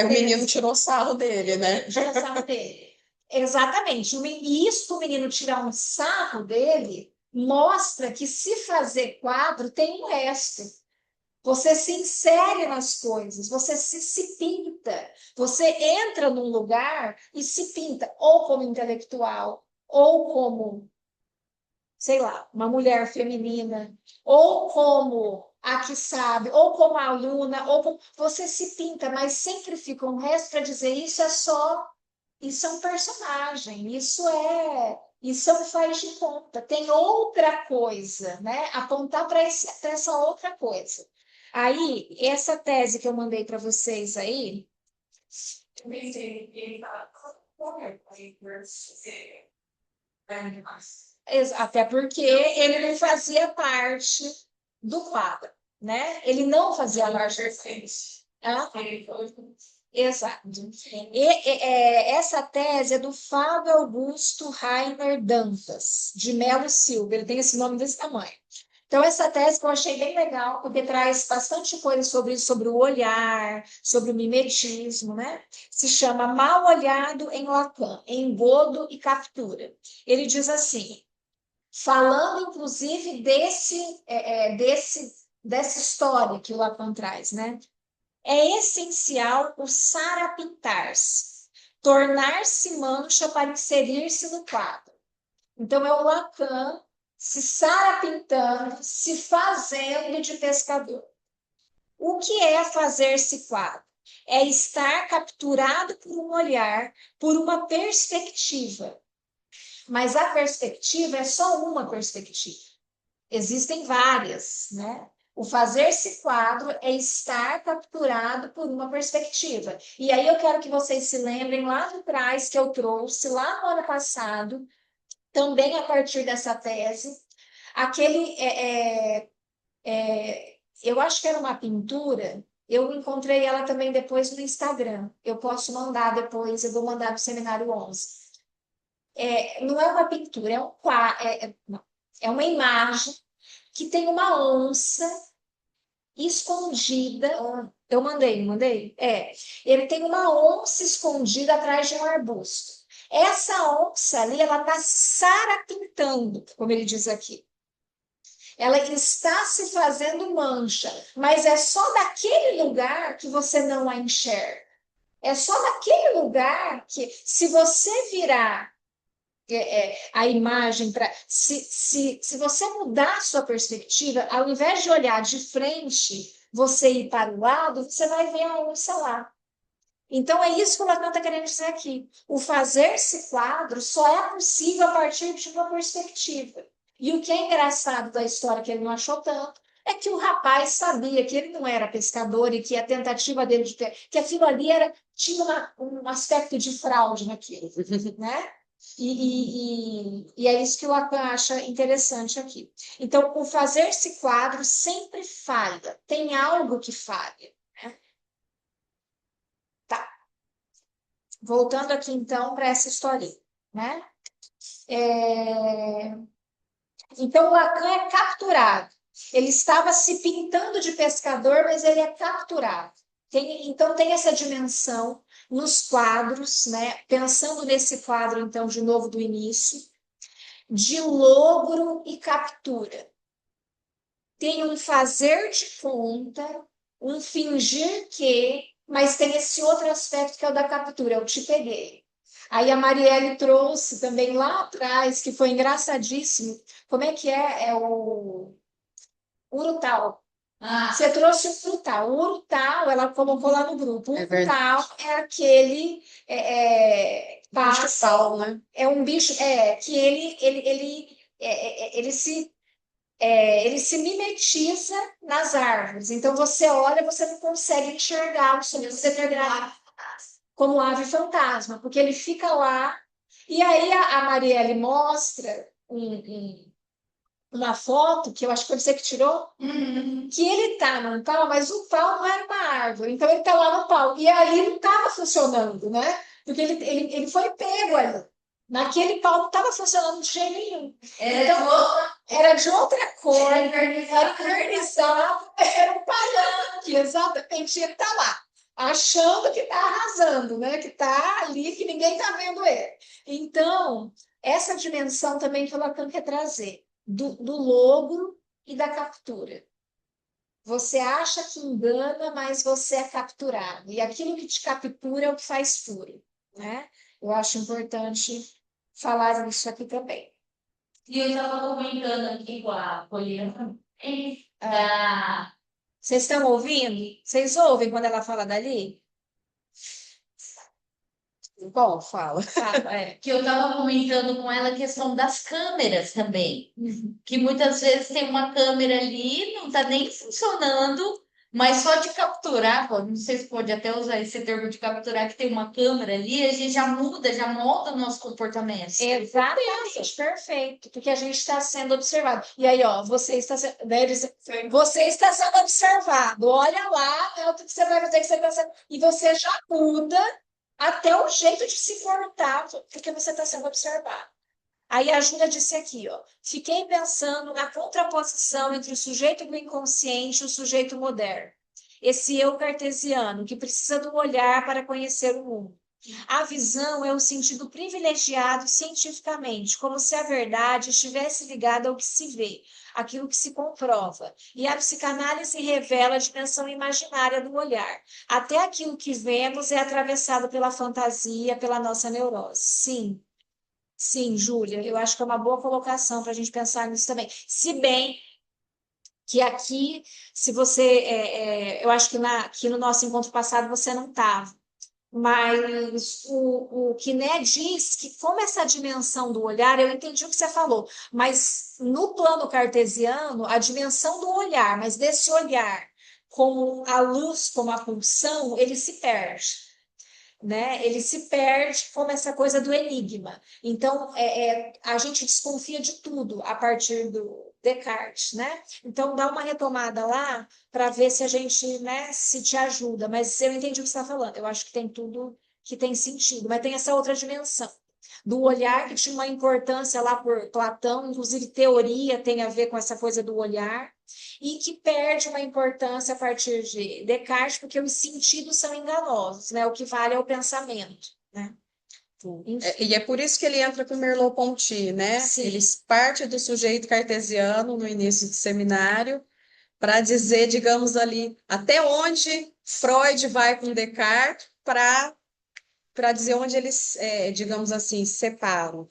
o menino tirou sarro dele, né? tirou sarro dele. Exatamente. E isso, o menino tirar um sarro dele, mostra que se fazer quadro tem um resto. Você se insere nas coisas, você se pinta. Você entra num lugar e se pinta, ou como intelectual, ou como, sei lá, uma mulher feminina, ou como a que sabe, ou como aluna, ou como... Você se pinta, mas sempre fica um resto para dizer isso é um personagem, isso é um faz de conta. Tem outra coisa, né? Apontar para essa outra coisa. Aí, essa tese que eu mandei para vocês aí, até porque ele não fazia parte do quadro, né? Ele não fazia parte do Exato. Essa tese é do Fábio Augusto Rainer Dantas, de Melo Silva, ele tem esse nome desse tamanho. Então, essa tese que eu achei bem legal, porque traz bastante coisa sobre isso, sobre o olhar, sobre o mimetismo, né? Se chama Mal Olhado em Lacan, Engodo e Captura. Ele diz assim, falando inclusive dessa história que o Lacan traz, né? É essencial o sarapintar-se, tornar-se mancha para inserir-se no quadro. Então, é o Lacan se sarapintando, se fazendo de pescador. O que é fazer-se quadro? É estar capturado por um olhar, por uma perspectiva. Mas a perspectiva é só uma perspectiva. Existem várias, né? O fazer-se quadro é estar capturado por uma perspectiva. E aí eu quero que vocês se lembrem lá de trás que eu trouxe, lá no ano passado, também a partir dessa tese, aquele, eu acho que era uma pintura, eu encontrei ela também depois no Instagram, eu posso mandar depois, eu vou mandar no Seminário 11. Não é uma pintura, é uma imagem que tem uma onça escondida. Eu mandei, não mandei? Ele tem uma onça escondida atrás de um arbusto. Essa onça ali, ela está sarapintando, como ele diz aqui. Ela está se fazendo mancha, mas é só daquele lugar que você não a enxerga. É só daquele lugar que, se você virar a imagem para. Se você mudar a sua perspectiva, ao invés de olhar de frente, você ir para o lado, você vai ver a onça lá. Então, é isso que o Lacan está querendo dizer aqui. O fazer-se quadro só é possível a partir de uma perspectiva. E o que é engraçado da história, que ele não achou tanto, é que o rapaz sabia que ele não era pescador e que a tentativa dele de ter, que aquilo ali tinha um aspecto de fraude naquilo, né? E é isso que o Lacan acha interessante aqui. Então, o fazer-se quadro sempre falha, tem algo que falha. Tá. Voltando aqui, então, para essa historinha, né? Então, o Lacan é capturado. Ele estava se pintando de pescador, mas ele é capturado. Então, tem essa dimensão nos quadros, né? Pensando nesse quadro, então, de novo do início, de logro e captura. Tem um fazer de conta, um fingir que, mas tem esse outro aspecto que é o da captura, eu te peguei. Aí a Marielle trouxe também lá atrás, que foi engraçadíssimo. Como é que é? É o Urutau. Você trouxe o Urutau. O Urutau, ela colocou lá no grupo. O Urutau é aquele Bicho-pau, né? é um bicho que ele se mimetiza nas árvores. Então você olha, você não consegue enxergar o som, você determinado como ave fantasma, porque ele fica lá. E aí a Marielle mostra uma foto, que eu acho que foi você que tirou, que ele tá num pau, mas o pau não era uma árvore, então ele tá lá no pau. E ali não estava funcionando, né? Porque ele foi pego ali. Naquele pau não estava funcionando de jeito nenhum. Era de outra cor, era envernizado, era um palanque, exatamente. Ele tá lá, achando que tá arrasando, né? Que tá ali, que ninguém tá vendo ele. Então, essa dimensão também que o Lacan quer trazer, do logro e da captura. Você acha que engana, mas você é capturado. E aquilo que te captura é o que faz fúria, né? Eu acho importante falar isso aqui também. E eu estava comentando aqui com a Poliana Vocês estão ouvindo? Vocês ouvem quando ela fala dali? Bom, fala. que eu estava comentando com ela a questão das câmeras também. Que muitas vezes tem uma câmera ali, não está nem funcionando, mas só de capturar, pô, não sei se pode até usar esse termo de capturar, que tem uma câmera ali, a gente já muda, já molda o nosso comportamento. Exatamente, perfeito, porque a gente está sendo observado. E aí, ó, você está sendo, você está sendo observado. Olha lá, é o que você vai fazer que você está sendo. E você já muda até o jeito de se portar, porque você está sendo observado. Aí a Júlia disse aqui, ó, fiquei pensando na contraposição entre o sujeito do inconsciente e o sujeito moderno. Esse eu cartesiano, que precisa do olhar para conhecer o mundo. A visão é um sentido privilegiado cientificamente, como se a verdade estivesse ligada ao que se vê, aquilo que se comprova. E a psicanálise revela a dimensão imaginária do olhar. Até aquilo que vemos é atravessado pela fantasia, pela nossa neurose. Sim. Sim, Júlia, eu acho que é uma boa colocação para a gente pensar nisso também. Se bem que aqui, se você, eu acho que no nosso encontro passado você não estava, mas o Quiné diz que como essa dimensão do olhar, eu entendi o que você falou, mas no plano cartesiano, a dimensão do olhar, mas desse olhar como a luz, como a pulsão, ele se perde, né? Ele se perde como essa coisa do enigma. Então, a gente desconfia de tudo a partir do Descartes, né? Então, dá uma retomada lá para ver se a gente, né, se te ajuda. Mas eu entendi o que você está falando. Eu acho que tem tudo que tem sentido, mas tem essa outra dimensão do olhar que tinha uma importância lá por Platão, inclusive teoria tem a ver com essa coisa do olhar, e que perde uma importância a partir de Descartes, porque os sentidos são enganosos, né? O que vale é o pensamento, né? E é por isso que ele entra com Merleau-Ponty, né? Sim. Ele parte do sujeito cartesiano no início do seminário para dizer, digamos ali, até onde Freud vai com Descartes para dizer onde eles, digamos assim, se separam.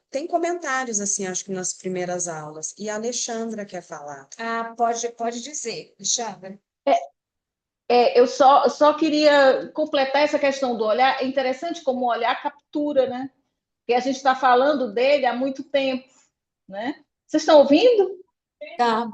Tem comentários, assim, acho que nas primeiras aulas. E a Alexandra quer falar. Ah, pode dizer, Alexandra. Eu só queria completar essa questão do olhar. É interessante como o olhar captura, né? Porque a gente está falando dele há muito tempo, né? Vocês estão ouvindo? Tá.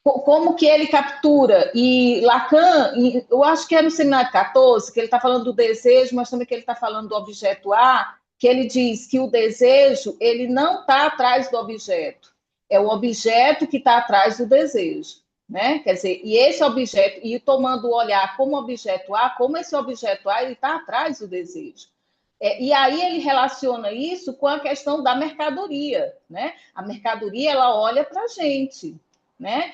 Como que ele captura? E Lacan, eu acho que é no seminário 14, que ele está falando do desejo, mas também que ele está falando do objeto A, que ele diz que o desejo ele não está atrás do objeto, é o objeto que está atrás do desejo. Né? Quer dizer, e esse objeto, e tomando o olhar como objeto A, como esse objeto A está atrás do desejo. E aí ele relaciona isso com a questão da mercadoria. Né? A mercadoria ela olha para a gente. Né?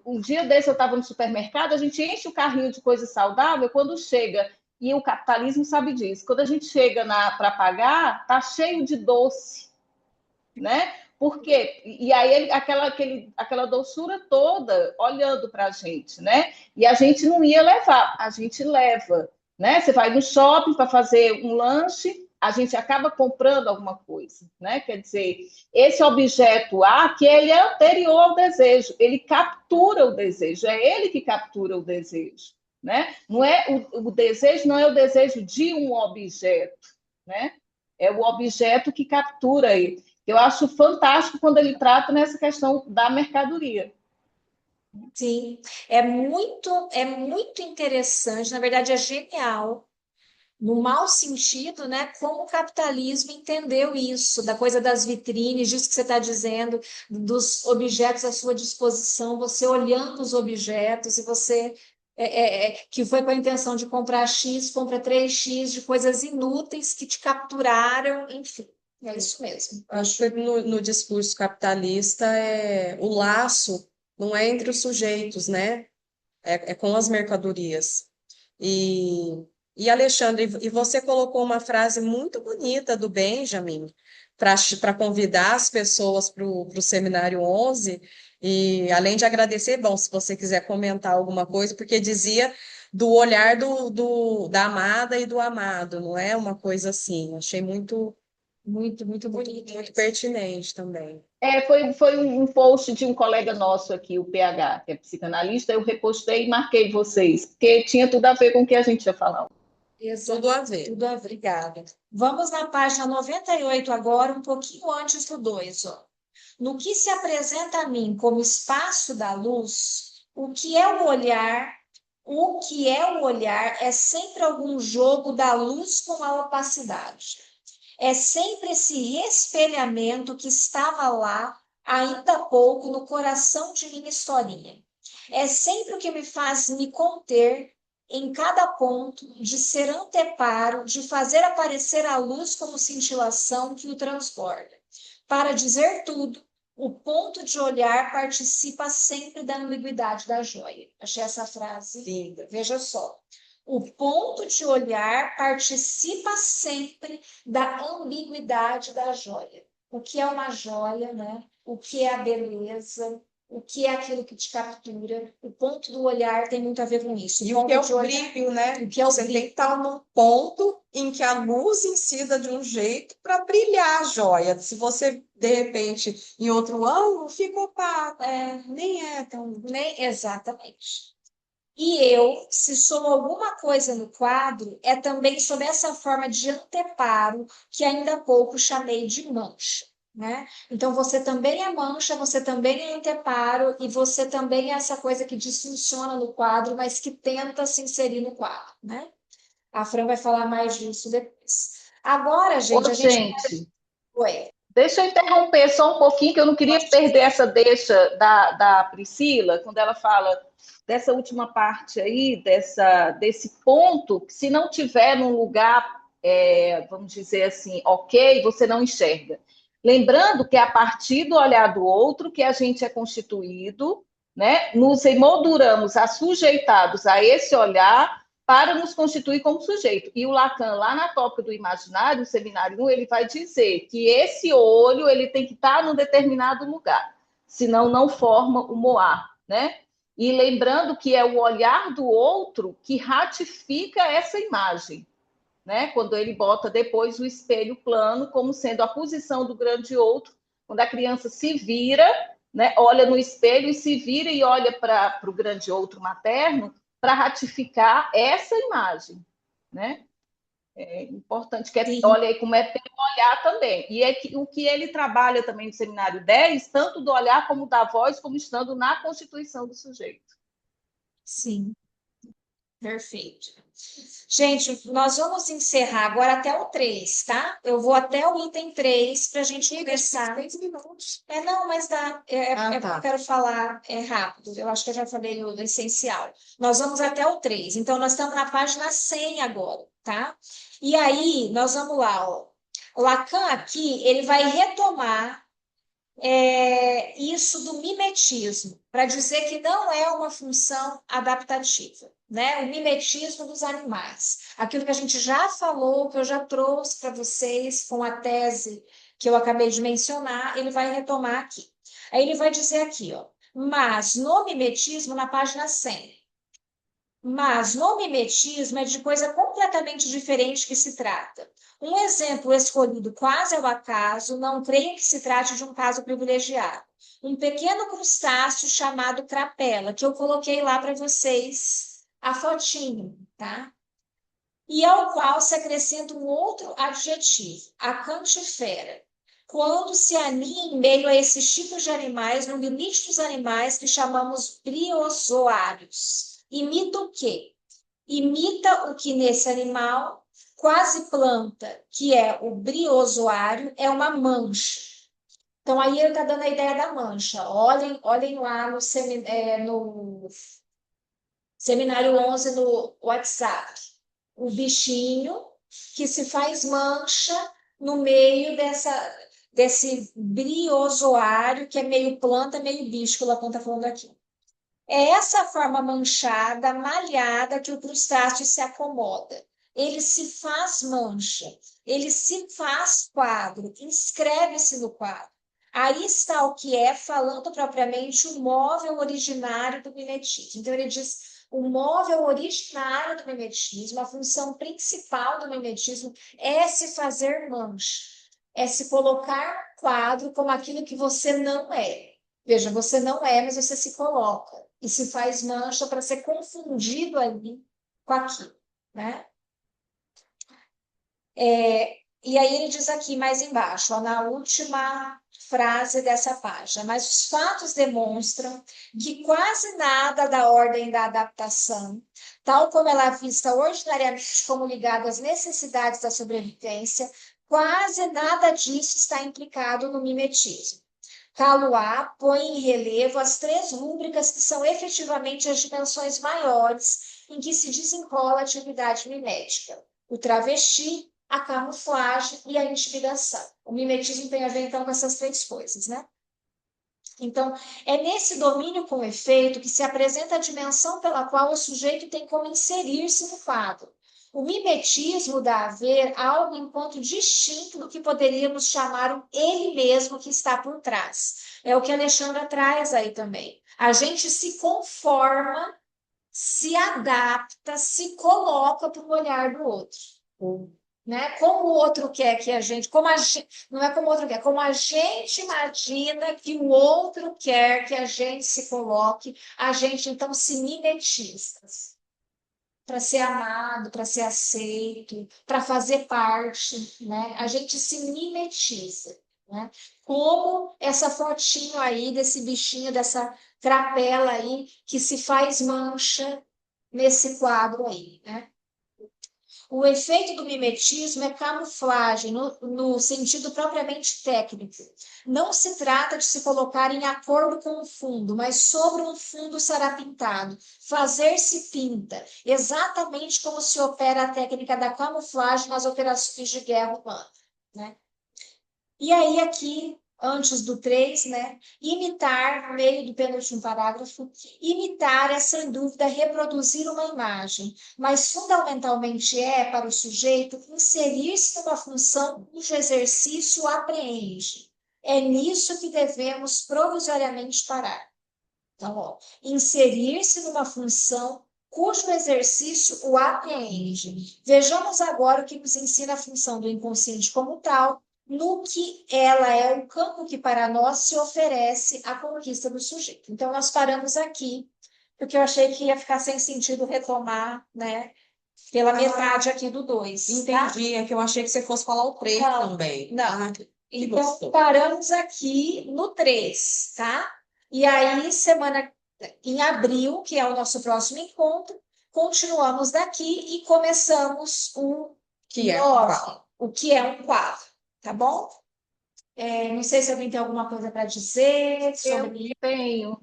Um dia desse eu estava no supermercado, a gente enche o carrinho de coisa saudável, quando chega, e o capitalismo sabe disso, quando a gente chega para pagar, tá cheio de doce, né? Por quê? E aí aquela doçura toda olhando para a gente, né? E a gente não ia levar, a gente leva, né? Você vai no shopping para fazer um lanche, a gente acaba comprando alguma coisa, né? Quer dizer, esse objeto A, que ele é anterior ao desejo, ele captura o desejo, é ele que captura o desejo, né? Não é o desejo não é o desejo de um objeto, né? É o objeto que captura ele. Eu acho fantástico quando ele trata nessa questão da mercadoria. Sim, é muito interessante, na verdade é genial, no mau sentido, né? Como o capitalismo entendeu isso, da coisa das vitrines, disso que você está dizendo, dos objetos à sua disposição, você olhando os objetos e você que foi com a intenção de comprar X, compra 3X de coisas inúteis que te capturaram, enfim, é isso mesmo. Acho que no discurso capitalista o laço não é entre os sujeitos, né? É com as mercadorias. E Alexandre, e você colocou uma frase muito bonita do Benjamin para convidar as pessoas para o Seminário 11, e além de agradecer, bom, se você quiser comentar alguma coisa, porque dizia do olhar da amada e do amado, não é uma coisa assim, achei muito, Muito bonito. muito pertinente também. Foi um post de um colega nosso aqui, o PH, que é psicanalista, eu repostei e marquei vocês, porque tinha tudo a ver com o que a gente ia falar. Tudo a ver. Tudo a ver. Obrigada. Vamos na página 98 agora, um pouquinho antes do 2. Ó. No que se apresenta a mim como espaço da luz, o que é o olhar é sempre algum jogo da luz com a opacidade. É sempre esse espelhamento que estava lá ainda há pouco no coração de minha historinha. É sempre o que me faz me conter em cada ponto, de ser anteparo, de fazer aparecer a luz como cintilação que o transborda. Para dizer tudo, o ponto de olhar participa sempre da ambiguidade da joia. Achei essa frase linda. Veja só. O ponto de olhar participa sempre da ambiguidade da joia. O que é uma joia, né? O que é a beleza, o que é aquilo que te captura. O ponto do olhar tem muito a ver com isso. E o que é o ponto de olhar- brilho, né? O que é o Você tem brilho. que estar num ponto em que a luz incida de um jeito para brilhar a joia. Se você, de repente, em outro ângulo, fica opaco. Nem é tão. Exatamente. E eu, se sou alguma coisa no quadro, é também sob essa forma de anteparo que ainda há pouco chamei de mancha, né? Então, você também é mancha, você também é anteparo e você também é essa coisa que disfunciona no quadro, mas que tenta se inserir no quadro, né? A Fran vai falar mais disso depois. Agora, gente, Ô, a gente... gente, Oi. deixa eu interromper só um pouquinho, que eu não queria perder essa deixa da Priscila, quando ela fala dessa última parte aí, desse ponto, que se não tiver num lugar, vamos dizer assim, ok, você não enxerga. Lembrando que é a partir do olhar do outro que a gente é constituído, né? Nos emolduramos, assujeitados a esse olhar para nos constituir como sujeito. E o Lacan, lá na Tópica do Imaginário, o seminário 1, ele vai dizer que esse olho ele tem que estar num determinado lugar, senão não forma o moar, né? E lembrando que é o olhar do outro que ratifica essa imagem, né? Quando ele bota depois o espelho plano como sendo a posição do grande outro, quando a criança se vira, né? Olha no espelho e se vira e olha para o grande outro materno, para ratificar essa imagem, né? É importante que olha aí como é pelo olhar também. E é que, o que ele trabalha também no seminário 10, tanto do olhar como da voz, como estando na constituição do sujeito. Sim, perfeito. Gente, nós vamos encerrar agora até o 3, tá? Eu vou até o item 3 para a gente conversar. 3 minutos. Não, mas dá. Tá. Eu quero falar rápido. Eu acho que eu já falei o essencial. Nós vamos até o 3. Então, nós estamos na página 100 agora, tá? E aí, nós vamos lá, ó. O Lacan aqui, ele vai retomar isso do mimetismo, para dizer que não é uma função adaptativa, né? O mimetismo dos animais. Aquilo que a gente já falou, que eu já trouxe para vocês com a tese que eu acabei de mencionar, ele vai retomar aqui. Aí ele vai dizer aqui, ó, mas no mimetismo, na página 100, mas no mimetismo é de coisa completamente diferente que se trata. Um exemplo escolhido quase ao acaso, não creio que se trate de um caso privilegiado. Um pequeno crustáceo chamado crapela, que eu coloquei lá para vocês a fotinho, tá? E ao qual se acrescenta um outro adjetivo, a cantifera, quando se aninha em meio a esses tipos de animais, no limite dos animais que chamamos briozoários. Imita o quê? Imita o que nesse animal, quase planta, que é o briozoário, é uma mancha. Então, aí ele está dando a ideia da mancha. Olhem lá no Seminário 11 no WhatsApp. O bichinho que se faz mancha no meio desse briozoário, que é meio planta, meio bicho, que o Lacan está falando aqui. É essa forma manchada, malhada, que o crustáceo se acomoda. Ele se faz mancha, ele se faz quadro, inscreve-se no quadro. Aí está o que é, falando propriamente, o móvel originário do mimetismo. Então, ele diz: o móvel originário do mimetismo, a função principal do mimetismo é se fazer mancha, é se colocar quadro como aquilo que você não é. Veja, você não é, mas você se coloca e se faz mancha para ser confundido ali com aquilo, né? E aí ele diz aqui mais embaixo, ó, na última frase dessa página, mas os fatos demonstram que quase nada da ordem da adaptação, tal como ela é vista ordinariamente como ligada às necessidades da sobrevivência, quase nada disso está implicado no mimetismo. Calois põe em relevo as 3 rúbricas que são efetivamente as dimensões maiores em que se desenrola a atividade mimética, o travesti, a camuflagem e a intimidação. O mimetismo tem a ver, então, com essas três coisas, né? Então, é nesse domínio com efeito que se apresenta a dimensão pela qual o sujeito tem como inserir-se no quadro. O mimetismo dá a ver algo enquanto distinto do que poderíamos chamar o ele mesmo que está por trás. É o que a Alexandra traz aí também. A gente se conforma, se adapta, se coloca para o olhar do outro. Né? Como o outro quer que a gente, não é como o outro quer, como a gente imagina que o outro quer que a gente se coloque, a gente então se mimetiza para ser amado, para ser aceito, para fazer parte, né? A gente se mimetiza, né? Como essa fotinho aí desse bichinho, dessa crapela aí que se faz mancha nesse quadro aí, né? O efeito do mimetismo é camuflagem, no sentido propriamente técnico. Não se trata de se colocar em acordo com o fundo, mas sobre um fundo será pintado. Fazer-se pinta, exatamente como se opera a técnica da camuflagem nas operações de guerra humana, né? E aí, aqui, antes do 3, né? Imitar, no meio do penúltimo parágrafo, imitar é, sem dúvida, reproduzir uma imagem, mas fundamentalmente é, para o sujeito, inserir-se numa função cujo exercício o apreende. É nisso que devemos provisoriamente parar. Então, ó, inserir-se numa função cujo exercício o apreende. Vejamos agora o que nos ensina a função do inconsciente como tal, no que ela é o campo que para nós se oferece à conquista do sujeito. Então, nós paramos aqui, porque eu achei que ia ficar sem sentido retomar, né, pela metade aqui do 2. Entendi, é que eu achei que você fosse falar o 3 Não, também. não. Ah, Então, gostoso. paramos aqui no 3, tá? E aí, em abril, que é o nosso próximo encontro, continuamos daqui e começamos o Que é 9, o que é um quadro, tá bom? Não sei se alguém tem alguma coisa para dizer sobre Eu isso. tenho.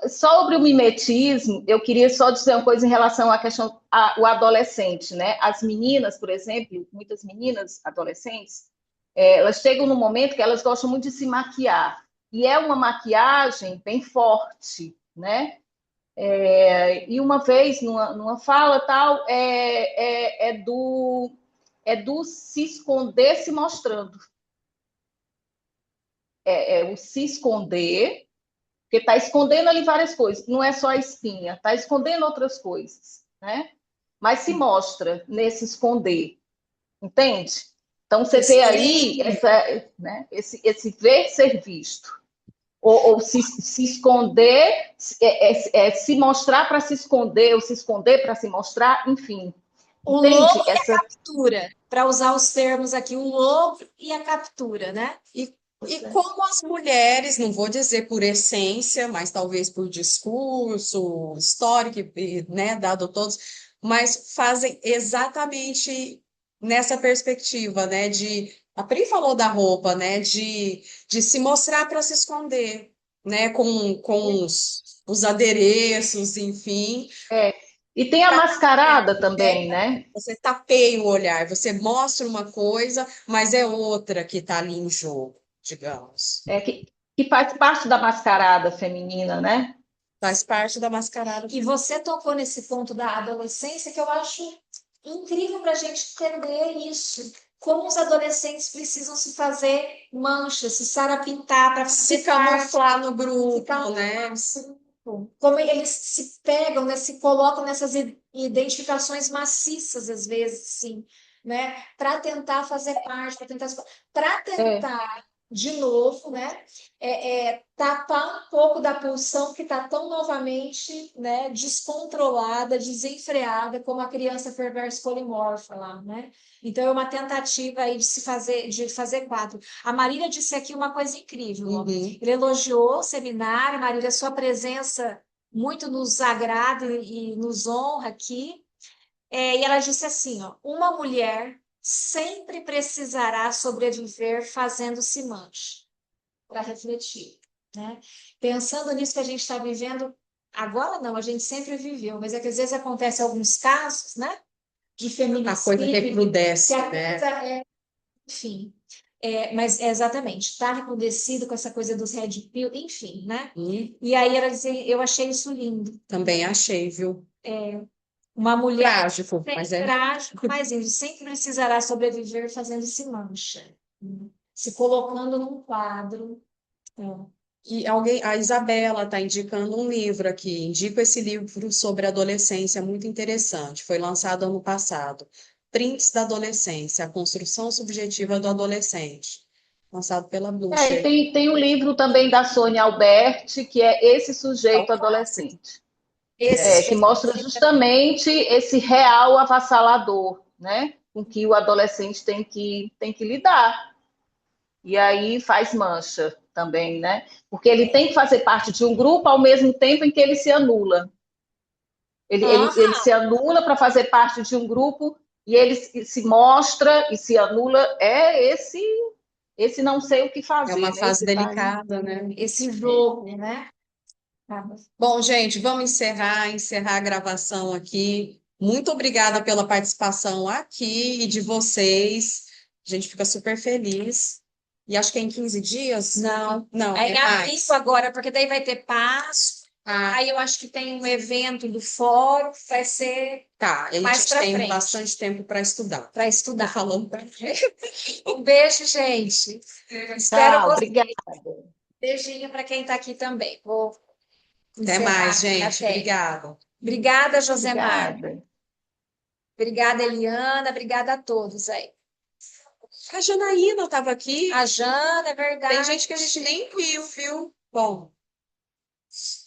Sobre o mimetismo, eu queria só dizer uma coisa em relação à questão ao adolescente, né? As meninas, por exemplo, muitas meninas adolescentes, elas chegam no momento que elas gostam muito de se maquiar. E é uma maquiagem bem forte, né? E uma vez, numa fala tal, é do se esconder se mostrando. É o se esconder, porque está escondendo ali várias coisas, não é só a espinha, está escondendo outras coisas, né? Mas se mostra nesse esconder, entende? Então você vê aí né, esse ver ser visto, ou se esconder, se mostrar para se esconder, ou se esconder para se mostrar, enfim. O Entende? lobo e a captura, para usar os termos aqui, o lobo e a captura, né? E como as mulheres, não vou dizer por essência, mas talvez por discurso histórico, né, dado todos, mas fazem exatamente nessa perspectiva, né, a Pri falou da roupa, né, de se mostrar para se esconder, né, com os adereços, enfim, E tem a mascarada também, né? né? Você tapeia o olhar, você mostra uma coisa, mas é outra que está ali em jogo, digamos. Que faz parte da mascarada feminina, né? Faz parte da mascarada. E você tocou nesse ponto da adolescência que eu acho incrível para a gente entender isso. Como os adolescentes precisam se fazer manchas, se sarapintar para Se fazer parte, camuflar no grupo, camuflar né? como eles se pegam, né, se colocam nessas identificações maciças, às vezes, sim, né, para tentar fazer parte, para É. tentar, de novo, né, tapar um pouco da pulsão que está tão novamente, né, descontrolada, desenfreada, como a criança perversa polimorfa lá, né? Então é uma tentativa aí de fazer quadro. A Marília disse aqui uma coisa incrível, ó. Uhum. Ele elogiou o seminário, Marília, sua presença muito nos agrada e nos honra aqui. E ela disse assim, ó, uma mulher sempre precisará sobreviver fazendo-se mancha, para refletir, né? Pensando nisso que a gente está vivendo, Agora não, a gente sempre viveu, mas é que às vezes acontece alguns casos, né? De A coisa feminicídio, que recrudesce, a né? coisa enfim. Mas é exatamente, está recrudescido com essa coisa dos red pill, enfim, né? E aí ela dizia, eu achei isso lindo. Também achei, viu? Uma mulher Trágico, mas é. trágico, mas ele sempre precisará sobreviver fazendo-se mancha, se colocando num quadro. E alguém, a Isabela está indicando um livro aqui. Indico esse livro sobre adolescência, muito interessante. Foi lançado ano passado. Prints da Adolescência, a construção subjetiva do adolescente. Lançado pela E Blucher. tem o livro também da Sônia Alberti, que é Esse É um Sujeito clássico. Adolescente, Esse que mostra justamente esse real avassalador, né? Com que o adolescente tem que lidar. E aí faz mancha também, né? Porque ele tem que fazer parte de um grupo ao mesmo tempo em que ele se anula. Ele se anula para fazer parte de um grupo e ele se mostra e se anula. É esse não sei o que É fazer, uma né? fase Esse tá aí. delicada, né? esse jogo, né? Bom, gente, vamos encerrar a gravação aqui. Muito obrigada pela participação aqui e de vocês. A gente fica super feliz. E acho que é em 15 dias? Não, Não, é é em abril mais. agora, porque daí vai ter Páscoa. Ah, Aí eu acho que tem um evento do fórum, vai ser tá. E a mais gente para tem frente, bastante tempo para estudar. para Tô estudar. falando para Um beijo, gente. Espero Tchau, você. obrigada. Beijinho para quem está aqui também. Vou Até encerrar mais, aqui. gente. Até. Obrigada. Obrigada, Josemar. Obrigada. Obrigada, Eliana. Obrigada a todos aí. A Janaína estava aqui. A Jana, é verdade. Tem gente que a gente nem viu, viu? Bom.